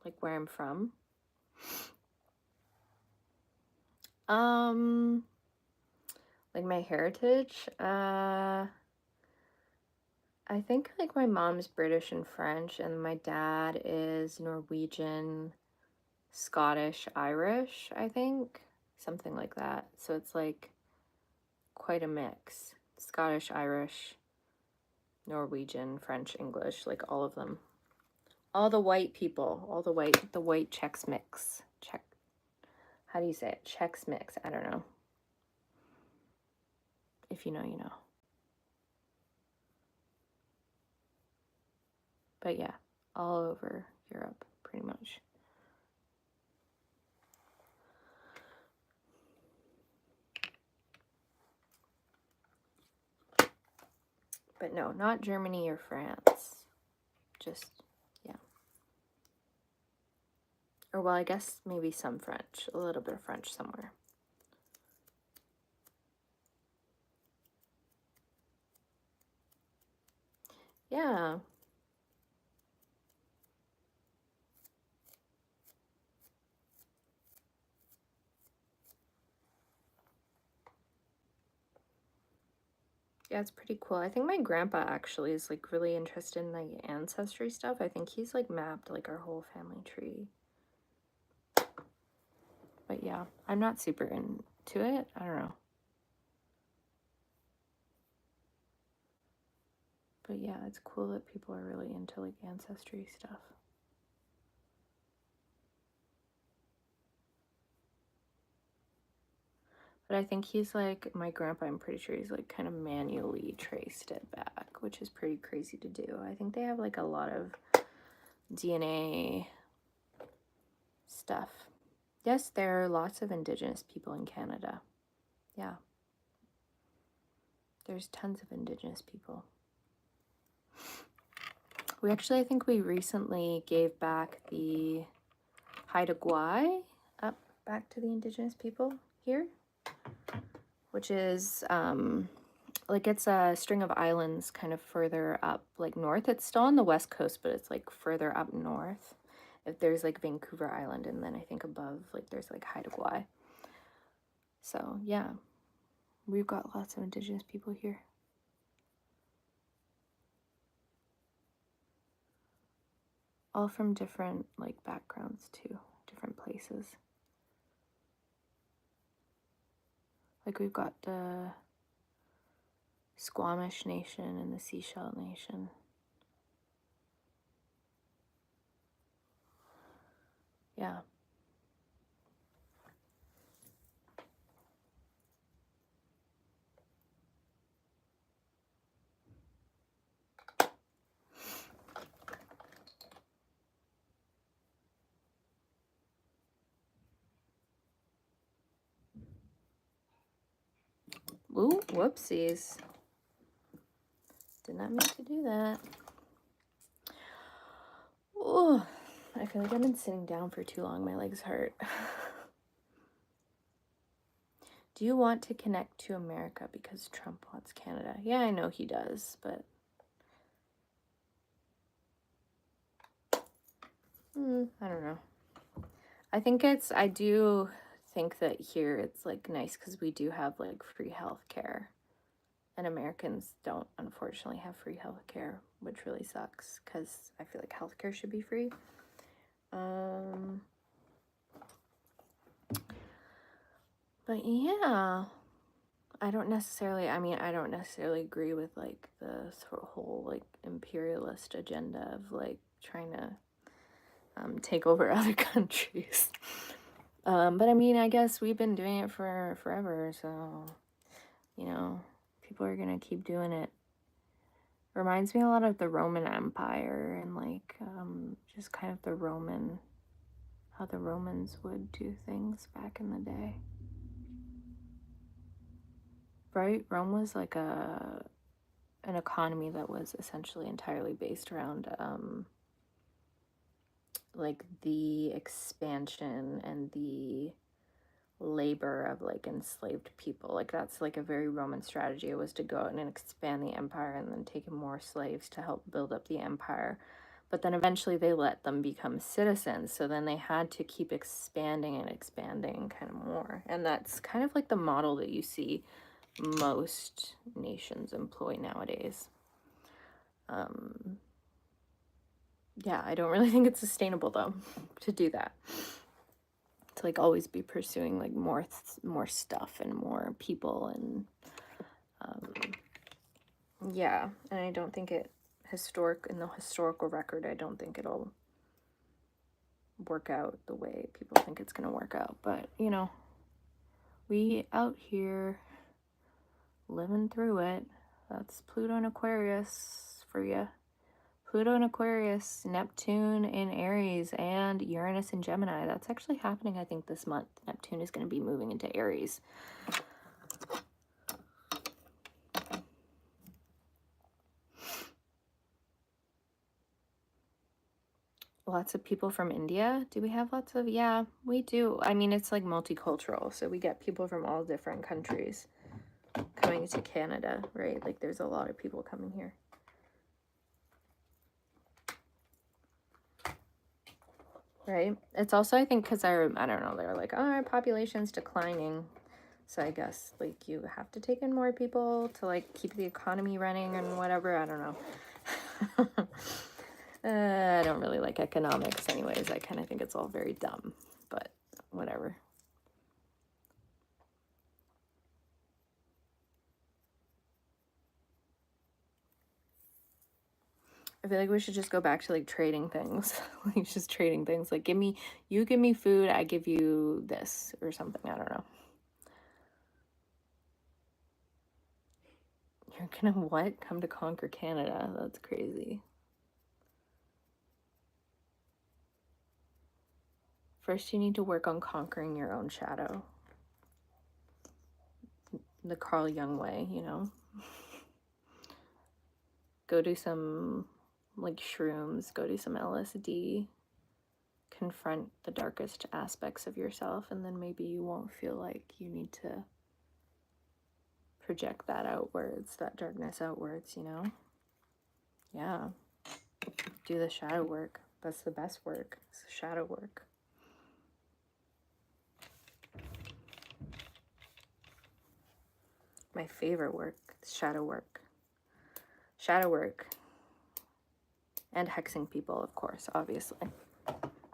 Like where I'm from? Like my heritage? I think like my mom's British and French, and my dad is Norwegian, Scottish, Irish, I think. Something like that. So it's like quite a mix. Scottish, Irish, Norwegian, French, English, like all of them. All the white people, all the white Czechs mix. Czech. How do you say it? Czechs mix. I don't know. If you know, you know. But yeah, all over Europe, pretty much. But no, not Germany or France. Just, yeah. Or well, I guess maybe some French. A little bit of French somewhere. Yeah. Yeah, it's pretty cool. I think my grandpa actually is like really interested in like ancestry stuff. I think he's like mapped like our whole family tree. But yeah, I'm not super into it. I don't know. But yeah, it's cool that people are really into like ancestry stuff. But I think he's like, my grandpa, I'm pretty sure he's like kind of manually traced it back, which is pretty crazy to do. I think they have like a lot of DNA stuff. Yes, there are lots of Indigenous people in Canada. Yeah. There's tons of Indigenous people. We actually, I think we recently gave back the Haida Gwaii up back to the Indigenous people here, which is like it's a string of islands kind of further up, like north. It's still on the west coast, but it's like further up north. If there's like Vancouver Island, and then I think above, like there's like Haida Gwaii. So yeah, we've got lots of Indigenous people here. All from different like backgrounds too, different places. Like we've got the Squamish Nation and the Seashell Nation. Yeah. Ooh, whoopsies. Did not mean to do that. Oh, I feel like I've been sitting down for too long. My legs hurt. Do you want to connect to America because Trump wants Canada? Yeah, I know he does, but I don't know. I do think that here it's like nice because we do have like free healthcare, and Americans don't unfortunately have free healthcare, which really sucks because I feel like healthcare should be free. But yeah, I don't necessarily agree with like the whole like imperialist agenda of like trying to take over other countries. But I mean, I guess we've been doing it for forever, so you know, people are gonna keep doing it. Reminds me a lot of the Roman Empire and like just kind of how the Romans would do things back in the day. Right? Rome was like an economy that was essentially entirely based around like the expansion and the labor of like enslaved people. Like that's like a very Roman strategy. It was to go out and expand the empire and then take in more slaves to help build up the empire. But then eventually they let them become citizens. So then they had to keep expanding and expanding kind of more. And that's kind of like the model that you see most nations employ nowadays. Yeah, I don't really think it's sustainable though to do that. To like always be pursuing like more stuff and more people and yeah, and I don't think in the historical record, I don't think it'll work out the way people think it's gonna work out. But you know, we out here living through it. That's Pluto and Aquarius for you. Pluto and Aquarius, Neptune in Aries, and Uranus in Gemini. That's actually happening, I think, this month. Neptune is going to be moving into Aries. Lots of people from India. Do we have lots of? Yeah, we do. I mean, it's like multicultural. So we get people from all different countries coming to Canada, right? Like there's a lot of people coming here. right? It's also, I think, because I don't know, they're like, oh, our population's declining. So I guess, like, you have to take in more people to, like, keep the economy running and whatever. I don't know. I don't really like economics anyways. I kind of think it's all very dumb, but whatever. I feel like we should just go back to, like, trading things. Like, just trading things. Like, you give me food, I give you this or something. I don't know. You're gonna what? Come to conquer Canada. That's crazy. First, you need to work on conquering your own shadow. The Carl Jung way, you know? Go do some, like, shrooms, go do some LSD, confront the darkest aspects of yourself, and then maybe you won't feel like you need to project that outwards, that darkness outwards, you know? Yeah. Do the shadow work. That's the best work. It's shadow work. My favorite work is shadow work. Shadow work. And hexing people, of course, obviously.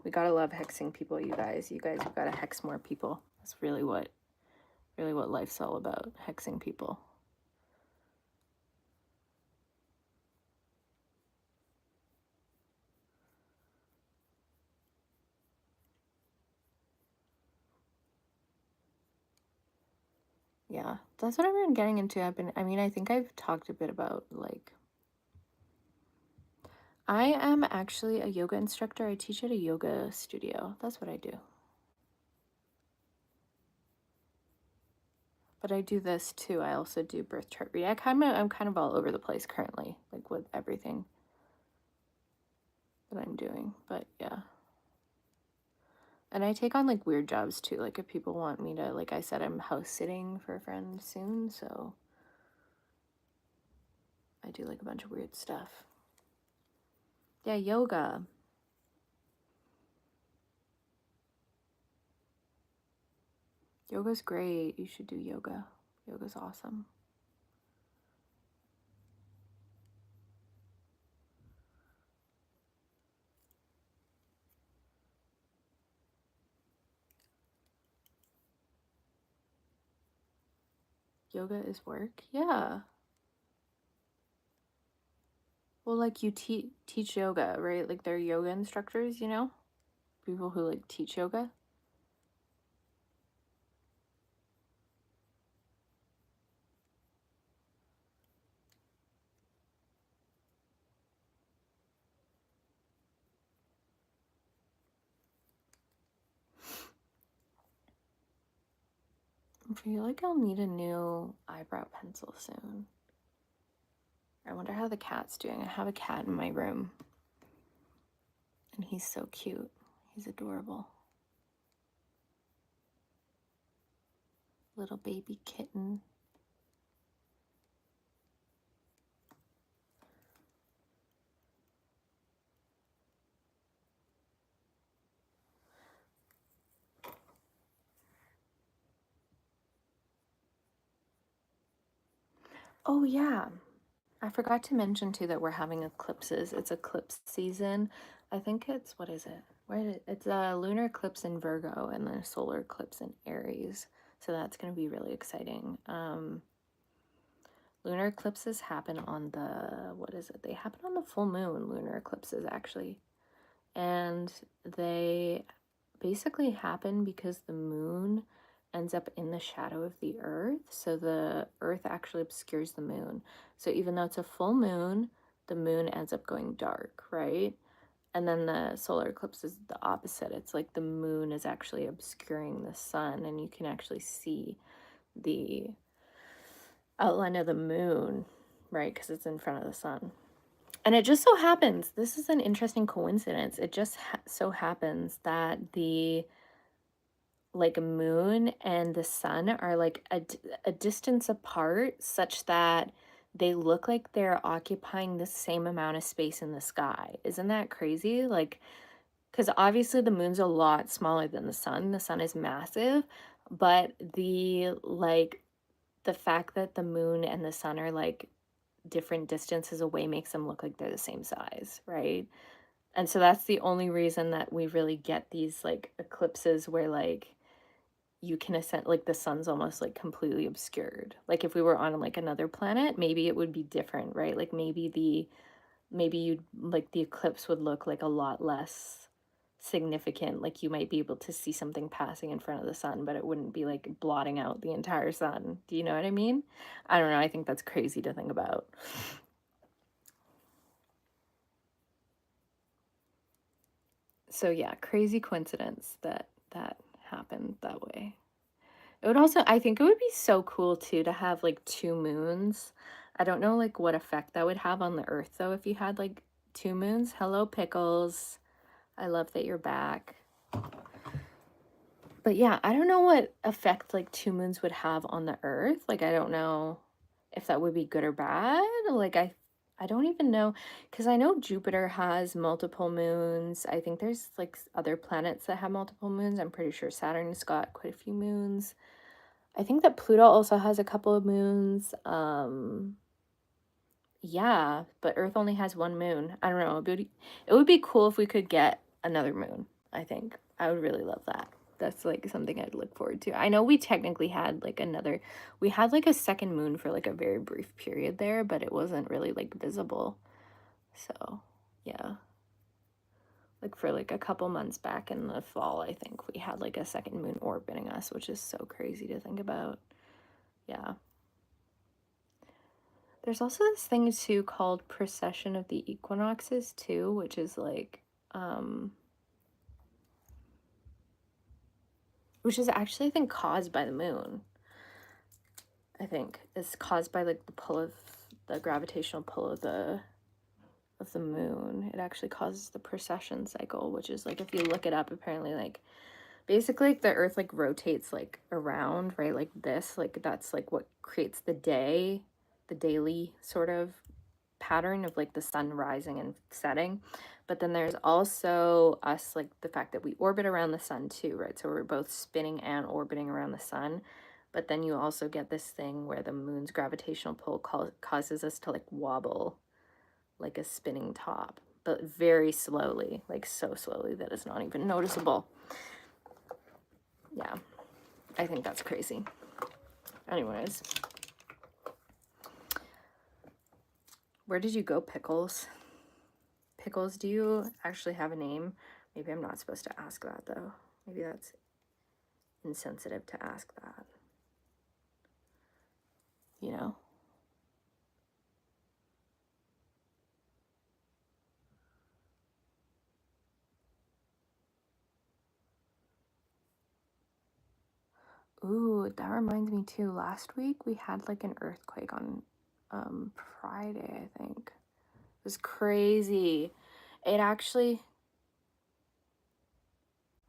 We gotta love hexing people, you guys. You guys gotta hex more people. That's really what life's all about, hexing people. Yeah, that's what I've been getting into. I think I've talked a bit about, like, I am actually a yoga instructor. I teach at a yoga studio. That's what I do. But I do this too. I also do birth chart reading. I'm kind of all over the place currently, like, with everything that I'm doing. But yeah. And I take on, like, weird jobs too. Like, if people want me to, like I said, I'm house sitting for a friend soon, so I do, like, a bunch of weird stuff. Yeah, yoga. Yoga's great. You should do yoga. Yoga's awesome. Yoga is work? Yeah. Well, like, you teach yoga, right? Like, they're yoga instructors, you know? People who, like, teach yoga. I feel like I'll need a new eyebrow pencil soon. I wonder how the cat's doing. I have a cat in my room. And he's so cute. He's adorable. Little baby kitten. Oh, yeah. I forgot to mention too that we're having eclipses. It's eclipse season. I think it's, what is it? It's a lunar eclipse in Virgo and then a solar eclipse in Aries. So that's going to be really exciting. Lunar eclipses happen on the, what is it? They happen on the full moon, lunar eclipses actually. And they basically happen because the moon ends up in the shadow of the earth. So the earth actually obscures the moon. So even though it's a full moon, the moon ends up going dark, right? And then the solar eclipse is the opposite. It's like the moon is actually obscuring the sun, and you can actually see the outline of the moon, right? Because it's in front of the sun. And it just so happens, this is an interesting coincidence. It just so happens that the, like, moon and the sun are, like, a distance apart such that they look like they're occupying the same amount of space in the sky. Isn't that crazy? Like, because obviously the moon's a lot smaller than the sun. The sun is massive, but the fact that the moon and the sun are like different distances away makes them look like they're the same size, right? And so that's the only reason that we really get these like eclipses where like you can ascend, like the sun's almost like completely obscured. Like if we were on like another planet, maybe it would be different, right? Like maybe you'd like the eclipse would look like a lot less significant. Like you might be able to see something passing in front of the sun, but it wouldn't be like blotting out the entire sun. Do you know what I mean? I don't know. I think that's crazy to think about. So yeah, crazy coincidence that that happened that way. It would also, I think it would be so cool too to have like two moons. I don't know like what effect that would have on the earth though if you had like two moons. Hello Pickles. I love that you're back. But yeah, I don't know what effect like two moons would have on the earth. Like I don't know if that would be good or bad. Like I don't even know, because I know Jupiter has multiple moons. I think there's like other planets that have multiple moons. I'm pretty sure Saturn's got quite a few moons. I think that Pluto also has a couple of moons. Yeah, but Earth only has one moon. I don't know. It would be cool if we could get another moon, I think. I would really love that. That's like something I'd look forward to. I know we technically had like we had like a second moon for like a very brief period there, but it wasn't really like visible. So, yeah. Like for like a couple months back in the fall, I think we had like a second moon orbiting us, which is so crazy to think about. Yeah. There's also this thing too called precession of the equinoxes too, which is like which is actually I think caused by the moon. I think it's caused by like the pull of the gravitational pull of the moon. It actually causes the precession cycle, which is like if you look it up, apparently like basically like the earth like rotates like around, right? Like this, like that's like what creates the day, the daily sort of pattern of like the sun rising and setting. But then there's also us, like the fact that we orbit around the sun too, right? So we're both spinning and orbiting around the sun. But then you also get this thing where the moon's gravitational pull causes us to like wobble like a spinning top, but very slowly, like so slowly that it's not even noticeable. Yeah, I think that's crazy. Anyways, where did you go, Pickles? Pickles, do you actually have a name? Maybe I'm not supposed to ask that, though. Maybe that's insensitive to ask that. You know? Ooh, that reminds me, too. Last week, we had, like, an earthquake on Friday, I think. It was crazy. It actually...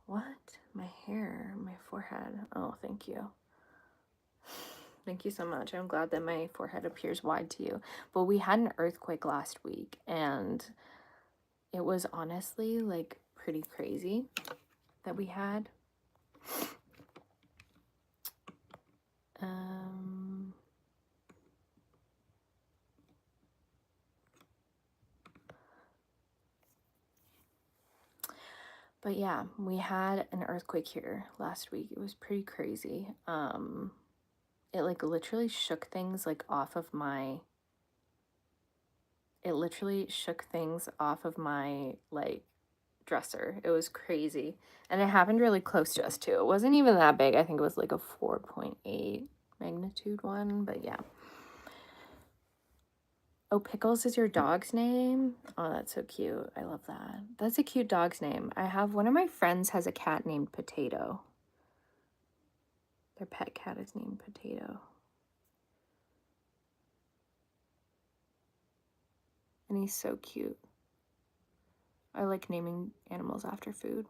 What? My hair, my forehead. Oh, thank you. Thank you so much. I'm glad that my forehead appears wide to you. But we had an earthquake last week, and it was honestly, like, pretty crazy that we had. But yeah, we had an earthquake here last week. It was pretty crazy. It like literally shook things like off of my like dresser. It was crazy. And it happened really close to us too. It wasn't even that big. I think it was like a 4.8 magnitude one, but yeah. Oh, Pickles is your dog's name? Oh, that's so cute. I love that. That's a cute dog's name. I have one of my friends has a cat named Potato. Their pet cat is named Potato. And he's so cute. I like naming animals after food.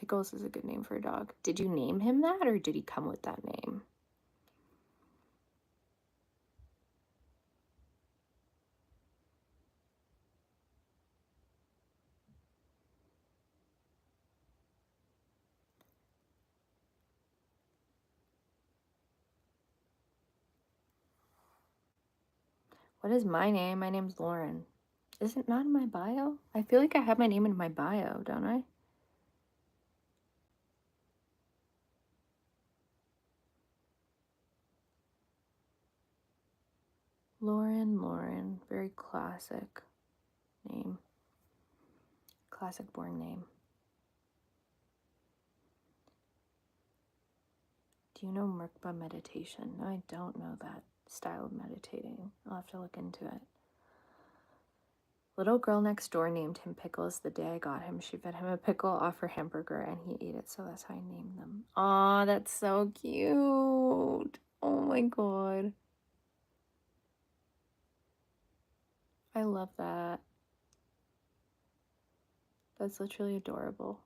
Pickles is a good name for a dog. Did you name him that, or did he come with that name? What is my name? My name's Lauren. Is it not in my bio? I feel like I have my name in my bio, don't I? Lauren. Very classic name. Classic born name. Do you know Merkaba meditation? No, I don't know that style of meditating. I'll have to look into it. Little girl next door named him Pickles the day I got him. She fed him a pickle off her hamburger and he ate it, so that's how I named them. Aw, that's so cute. Oh my god. I love that. That's literally adorable.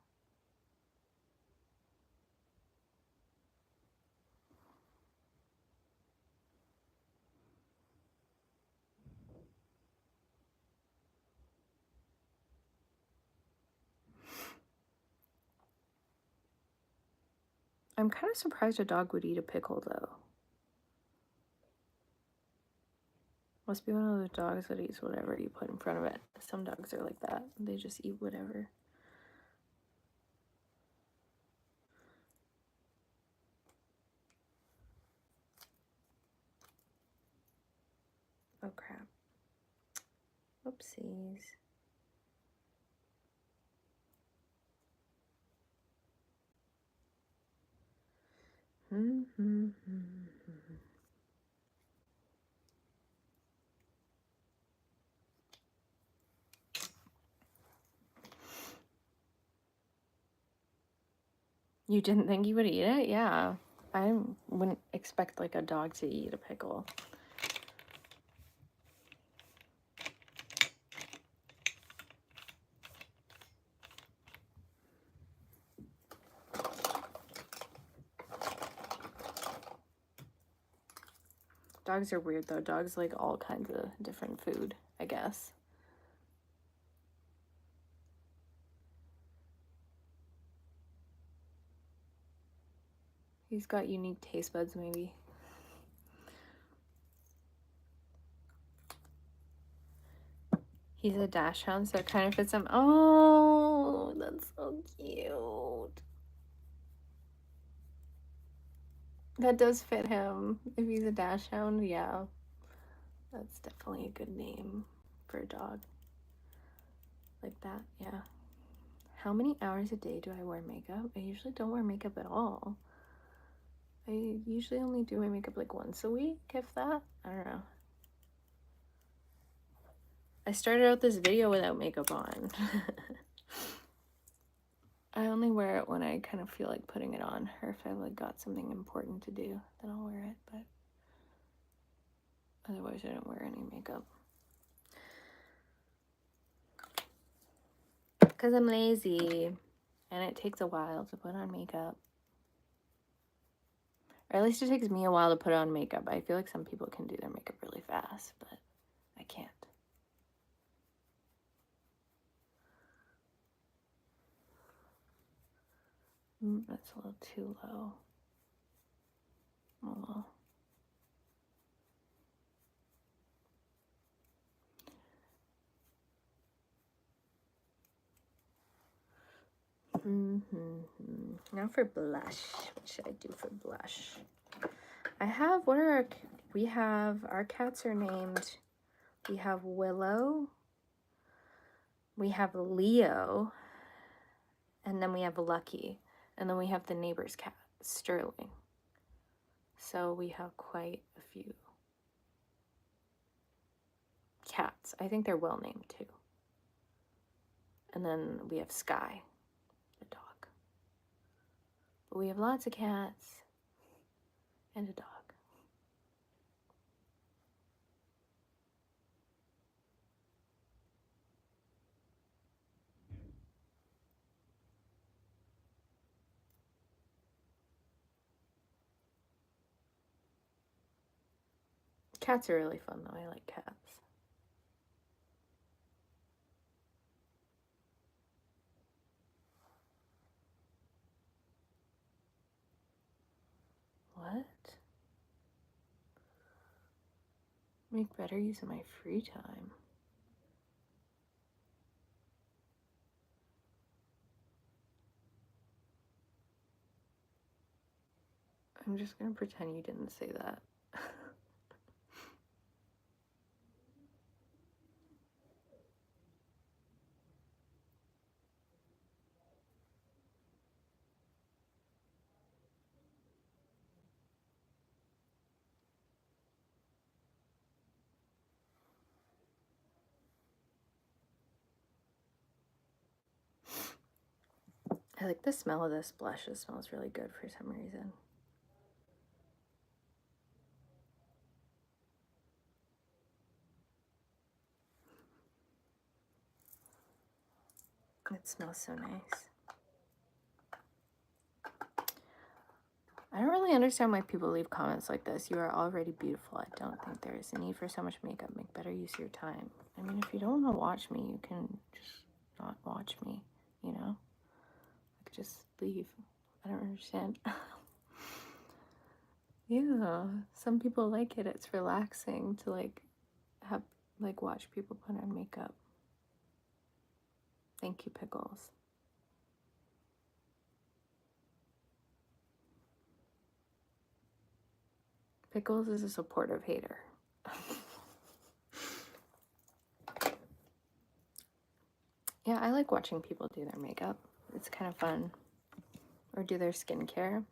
I'm kind of surprised a dog would eat a pickle, though. Must be one of those dogs that eats whatever you put in front of it. Some dogs are like that. They just eat whatever. Oh, crap. Oopsies. You didn't think you would eat it? Yeah. I wouldn't expect like a dog to eat a pickle. Dogs are weird though. Dogs like all kinds of different food, I guess. He's got unique taste buds, maybe. He's a dachshund, so it kind of fits him. Oh, that's so cute. That does fit him. If he's a dachshund, yeah. That's definitely a good name for a dog. Like that, yeah. How many hours a day do I wear makeup? I usually don't wear makeup at all. I usually only do my makeup like once a week, if that. I don't know. I started out this video without makeup on. I only wear it when I kind of feel like putting it on, or if I've like got something important to do, then I'll wear it, but otherwise I don't wear any makeup. Because I'm lazy, and it takes a while to put on makeup. Or at least it takes me a while to put on makeup. I feel like some people can do their makeup really fast, but I can't. That's a little too low. Oh well. Now for blush. What should I do for blush? I have, what are our, we have, our cats are named, we have Willow, we have Leo, and then we have Lucky, and then we have the neighbor's cat, Sterling. So we have quite a few cats. I think they're well named too. And then we have Sky, the dog. But we have lots of cats and a dog. Cats are really fun though. I like cats. What? Make better use of my free time. I'm just gonna pretend you didn't say that. I like the smell of this blush. It smells really good for some reason. It smells so nice. I don't really understand why people leave comments like this. You are already beautiful. I don't think there is a need for so much makeup. Make better use of your time. I mean, if you don't want to watch me, you can just not watch me, you know? Like, just leave. I don't understand. Yeah, some people like it. It's relaxing to, like, have, like, watch people put on makeup. Thank you, Pickles. Pickles is a supportive hater. Yeah, I like watching people do their makeup. It's kind of fun. Or do their skincare.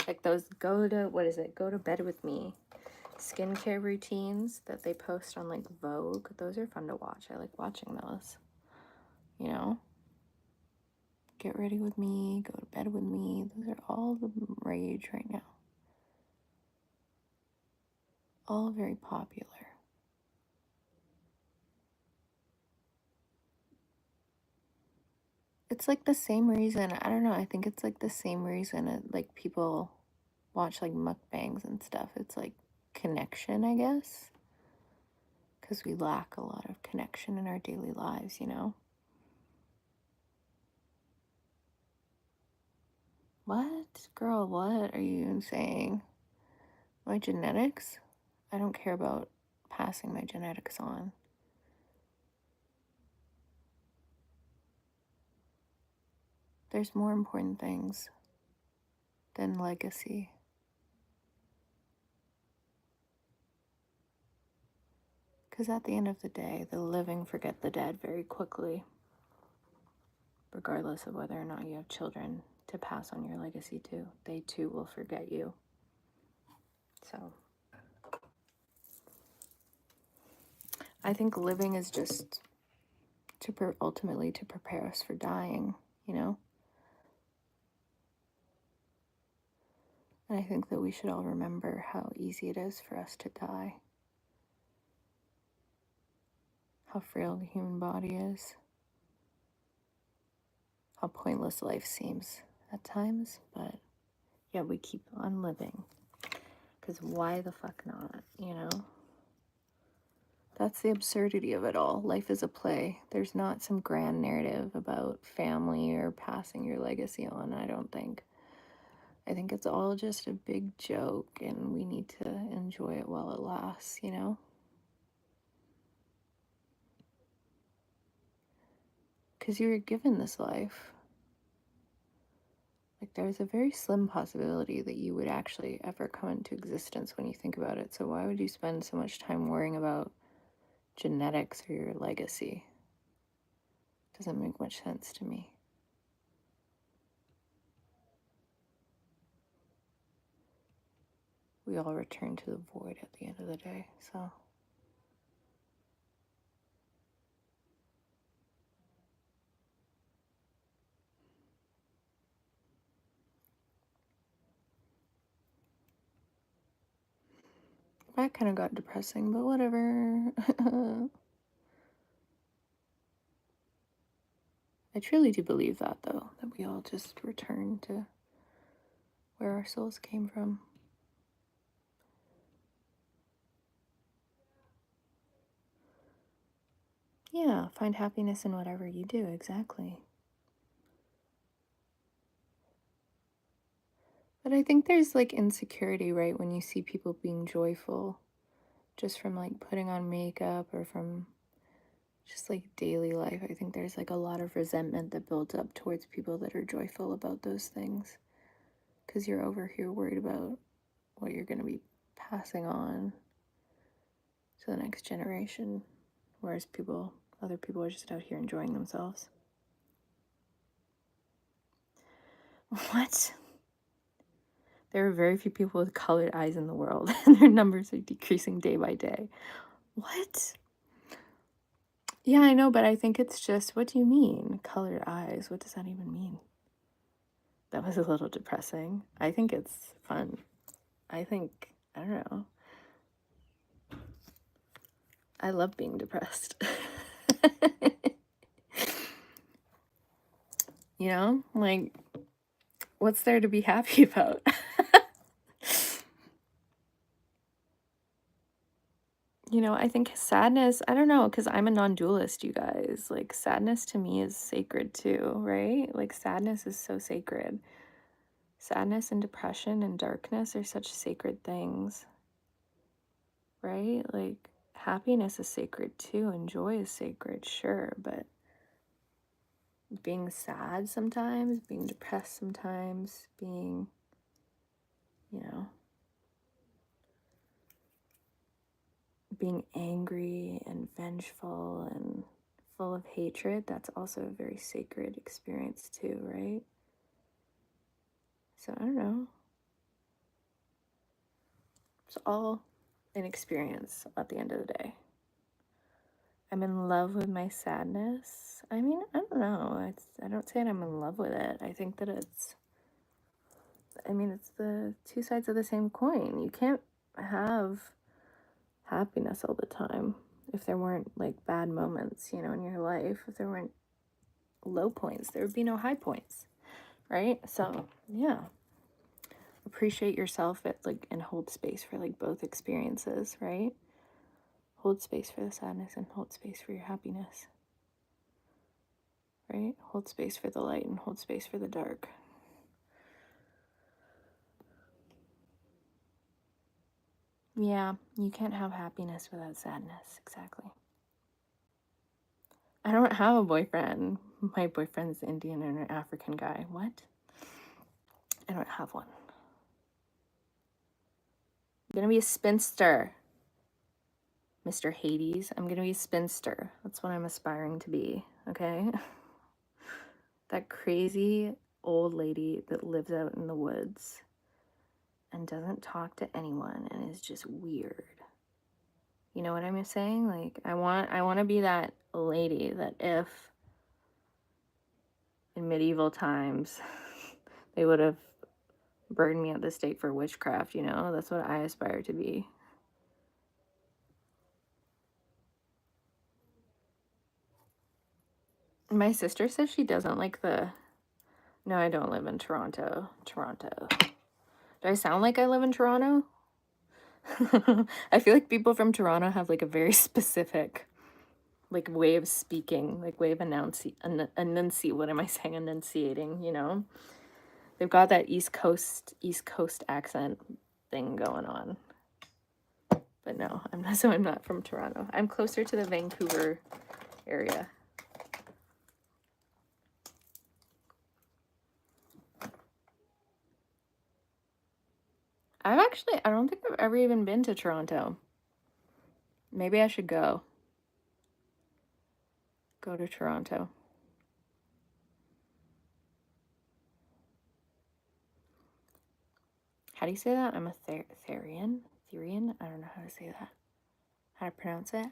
Like those go to bed with me skincare routines that they post on like Vogue. Those are fun to watch. I like watching those. You know? Get ready with me, go to bed with me. Those are all the rage right now. All very popular. It's like the same reason, I don't know, I think it's like the same reason like people watch like mukbangs and stuff. It's like connection, I guess. Because we lack a lot of connection in our daily lives, you know? What? Girl, what are you saying? My genetics? I don't care about passing my genetics on. There's more important things than legacy. Because at the end of the day, the living forget the dead very quickly, regardless of whether or not you have children to pass on your legacy to. They too will forget you. So I think living is just ultimately to prepare us for dying, you know? And I think that we should all remember how easy it is for us to die. How frail the human body is. How pointless life seems at times, but yeah, we keep on living. Because why the fuck not, you know? That's the absurdity of it all. Life is a play. There's not some grand narrative about family or passing your legacy on, I don't think. I think it's all just a big joke, and we need to enjoy it while it lasts, you know? Because you were given this life. Like, there's a very slim possibility that you would actually ever come into existence when you think about it. So why would you spend so much time worrying about genetics or your legacy? Doesn't make much sense to me. We all return to the void at the end of the day, so. That kind of got depressing, but whatever. I truly do believe that, though, that we all just return to where our souls came from. Yeah, find happiness in whatever you do, exactly. But I think there's like insecurity, right? When you see people being joyful just from like putting on makeup or from just like daily life. I think there's like a lot of resentment that builds up towards people that are joyful about those things, because you're over here worried about what you're going to be passing on to the next generation, whereas other people are just out here enjoying themselves. What? There are very few people with colored eyes in the world, and their numbers are decreasing day by day. What? Yeah, I know, but I think it's just, what do you mean, colored eyes? What does that even mean? That was a little depressing. I think it's fun. I don't know. I love being depressed. You know, like, what's there to be happy about? You know, I think sadness, I don't know, because I'm a non-dualist, you guys. Like, sadness to me is sacred too, right? Like, sadness is so sacred. Sadness and depression and darkness are such sacred things, right? Like, happiness is sacred too, and joy is sacred, sure, but being sad sometimes, being depressed sometimes, being, you know, being angry and vengeful and full of hatred, that's also a very sacred experience too, right? So I don't know. It's all an experience at the end of the day. I'm in love with my sadness. I mean, I don't know. I don't say that I'm in love with it. I think that it's the two sides of the same coin. You can't have happiness all the time if there weren't like bad moments, you know, in your life. If there weren't low points, there would be no high points, right? So yeah, appreciate yourself and hold space for like both experiences, right? Hold space for the sadness and hold space for your happiness, right? Hold space for the light and hold space for the dark. Yeah, you can't have happiness without sadness, exactly. I don't have a boyfriend. My boyfriend's Indian and an African guy. What? I don't have one. I'm gonna be a spinster, Mr. Hades. I'm gonna be a spinster. That's what I'm aspiring to be, okay? That crazy old lady that lives out in the woods and doesn't talk to anyone and is just weird. You know what I'm saying? Like, I want to be that lady that if in medieval times they would have burned me at the stake for witchcraft, you know? That's what I aspire to be. My sister says she doesn't like the... No, I don't live in Toronto. Do I sound like I live in Toronto? I feel like people from Toronto have like a very specific like way of speaking, like way of what am I saying? Enunciating, you know? They've got that East Coast accent thing going on. But no, I'm not from Toronto. I'm closer to the Vancouver area. I don't think I've ever even been to Toronto. Maybe I should go to Toronto. How do you say that? I'm a Therian? I don't know how to say that. How to pronounce it?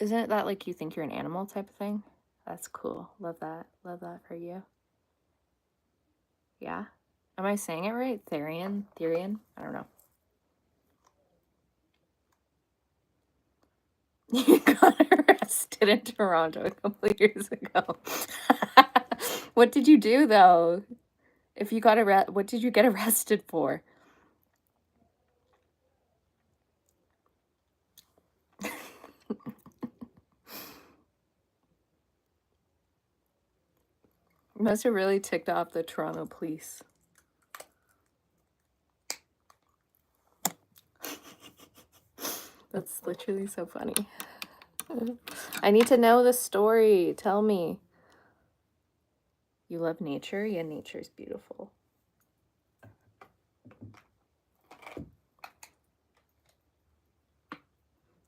Isn't it that like you think you're an animal type of thing? That's cool. Love that. Love that for you. Yeah? Am I saying it right? Therian? I don't know. You got arrested in Toronto a couple of years ago. What did you do though? If you got arrested, what did you get arrested for? Must have really ticked off the Toronto police. That's literally so funny. I need to know the story. Tell me. You love nature? Yeah, nature's beautiful.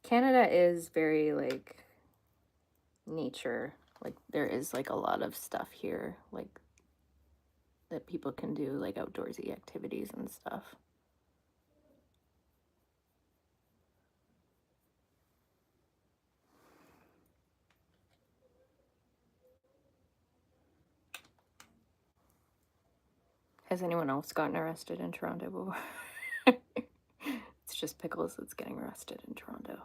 Canada is very, like, nature. Like, there is, like, a lot of stuff here, like, that people can do, like, outdoorsy activities and stuff. Has anyone else gotten arrested in Toronto before? It's just Pickles that's getting arrested in Toronto.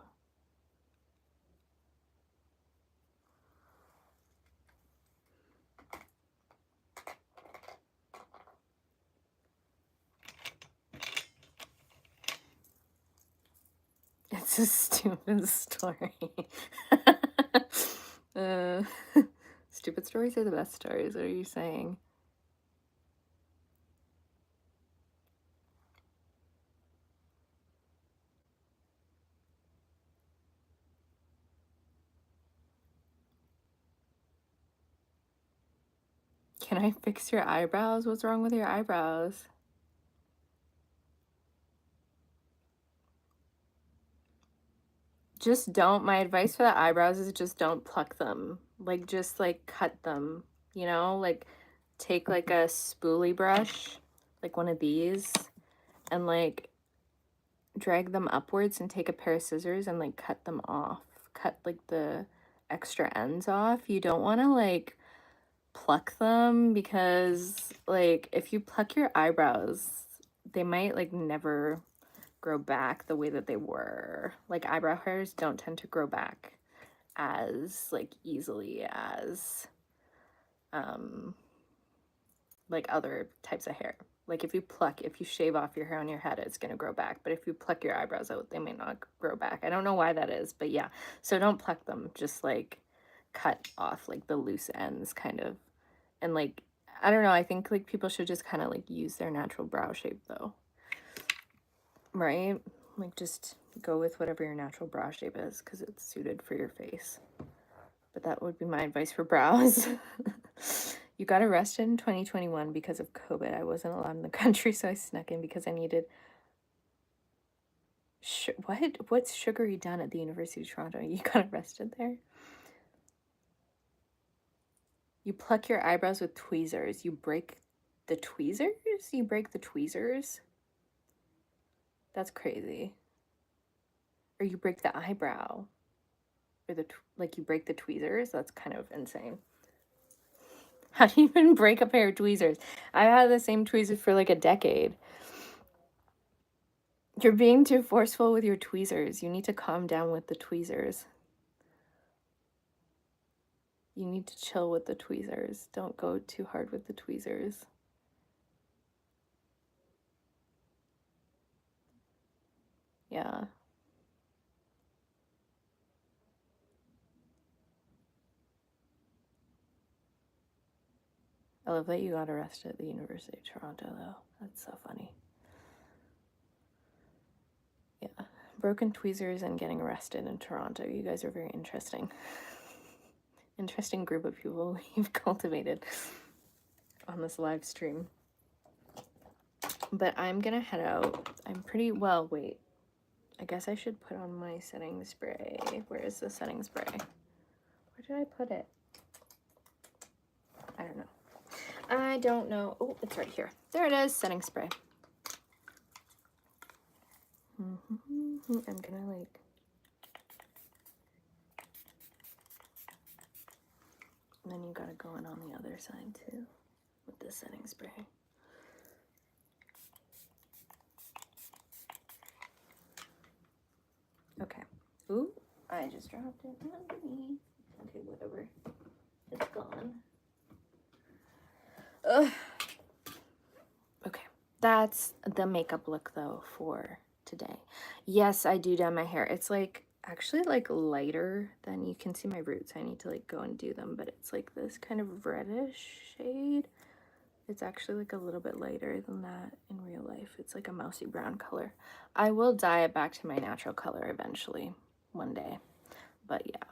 It's a stupid story. Stupid stories are the best stories. What are you saying? Can I fix your eyebrows? What's wrong with your eyebrows? Just don't. My advice for the eyebrows is just don't pluck them. Like, just, like, cut them, you know? Like, take, like, a spoolie brush, like one of these, and, like, drag them upwards and take a pair of scissors and, like, cut them off. Cut, like, the extra ends off. You don't want to, like, pluck them because, like, if you pluck your eyebrows, they might, like, never grow back the way that they were. Like, eyebrow hairs don't tend to grow back as, like, easily as like other types of hair. Like, if you shave off your hair on your head, it's gonna grow back, but if you pluck your eyebrows out, they may not grow back. I don't know why that is, but yeah, so don't pluck them. Just, like, cut off, like, the loose ends, kind of. And, like, I don't know, I think, like, people should just kind of, like, use their natural brow shape, though, right? Like, just go with whatever your natural brow shape is because it's suited for your face. But that would be my advice for brows. You got arrested in 2021 because of COVID. I wasn't allowed in the country, so I snuck in because I needed... What's sugary done at the University of Toronto? You got arrested there? You pluck your eyebrows with tweezers. You break the tweezers? You break the tweezers? That's crazy. Or you break the eyebrow. Or like, you break the tweezers? That's kind of insane. How do you even break a pair of tweezers? I've had the same tweezers for like a decade. You're being too forceful with your tweezers. You need to calm down with the tweezers. You need to chill with the tweezers. Don't go too hard with the tweezers. Yeah. I love that you got arrested at the University of Toronto, though. That's so funny. Yeah. Broken tweezers and getting arrested in Toronto. You guys are very interesting. Interesting group of people you've cultivated on this live stream. But I'm gonna head out. I'm pretty well. Wait. I guess I should put on my setting spray. Where is the setting spray? Where did I put it? I don't know. I don't know. Oh, it's right here. There it is. Setting spray. I'm gonna, like... And then you gotta go in on the other side too with the setting spray. Okay. Ooh, I just dropped it underneath. Okay, whatever. It's gone. Ugh. Okay, that's the makeup look though for today. Yes, I do dye my hair. It's like actually like lighter than... You can see my roots. I need to like go and do them, but it's like this kind of reddish shade. It's actually like a little bit lighter than that in real life. It's like a mousy brown color. I will dye it back to my natural color eventually, one day. But yeah,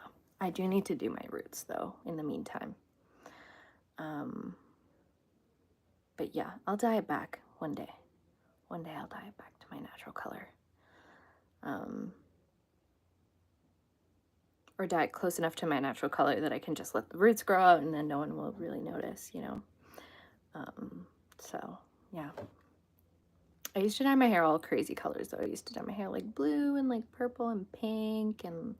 I do need to do my roots though in the meantime. But yeah, I'll dye it back one day. One day I'll dye it back to my natural color. Or dye it close enough to my natural color that I can just let the roots grow out and then no one will really notice, you know? So yeah. I used to dye my hair all crazy colors though. I used to dye my hair like blue and like purple and pink, and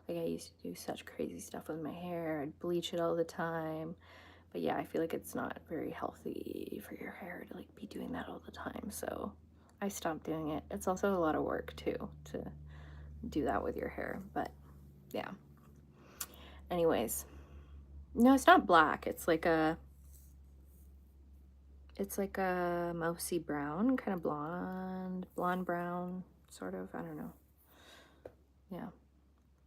like I used to do such crazy stuff with my hair. I'd bleach it all the time. But yeah, I feel like it's not very healthy for your hair to like be doing that all the time. So I stopped doing it. It's also a lot of work too to do that with your hair. But yeah. Anyways. No, it's not black. It's like a mousy brown, kind of blonde brown, sort of. I don't know. Yeah.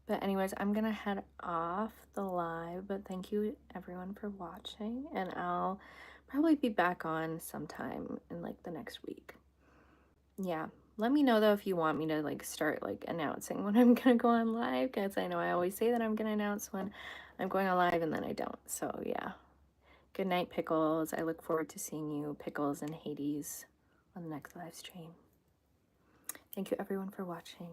But anyways, I'm gonna head off the live, but thank you everyone for watching, and I'll probably be back on sometime in like the next week. Yeah, let me know though if you want me to like start like announcing when I'm gonna go on live, because I know I always say that I'm gonna announce when I'm going on live and then I don't. So yeah, good night, Pickles. I look forward to seeing you, Pickles and Hades, on the next live stream. Thank you everyone for watching.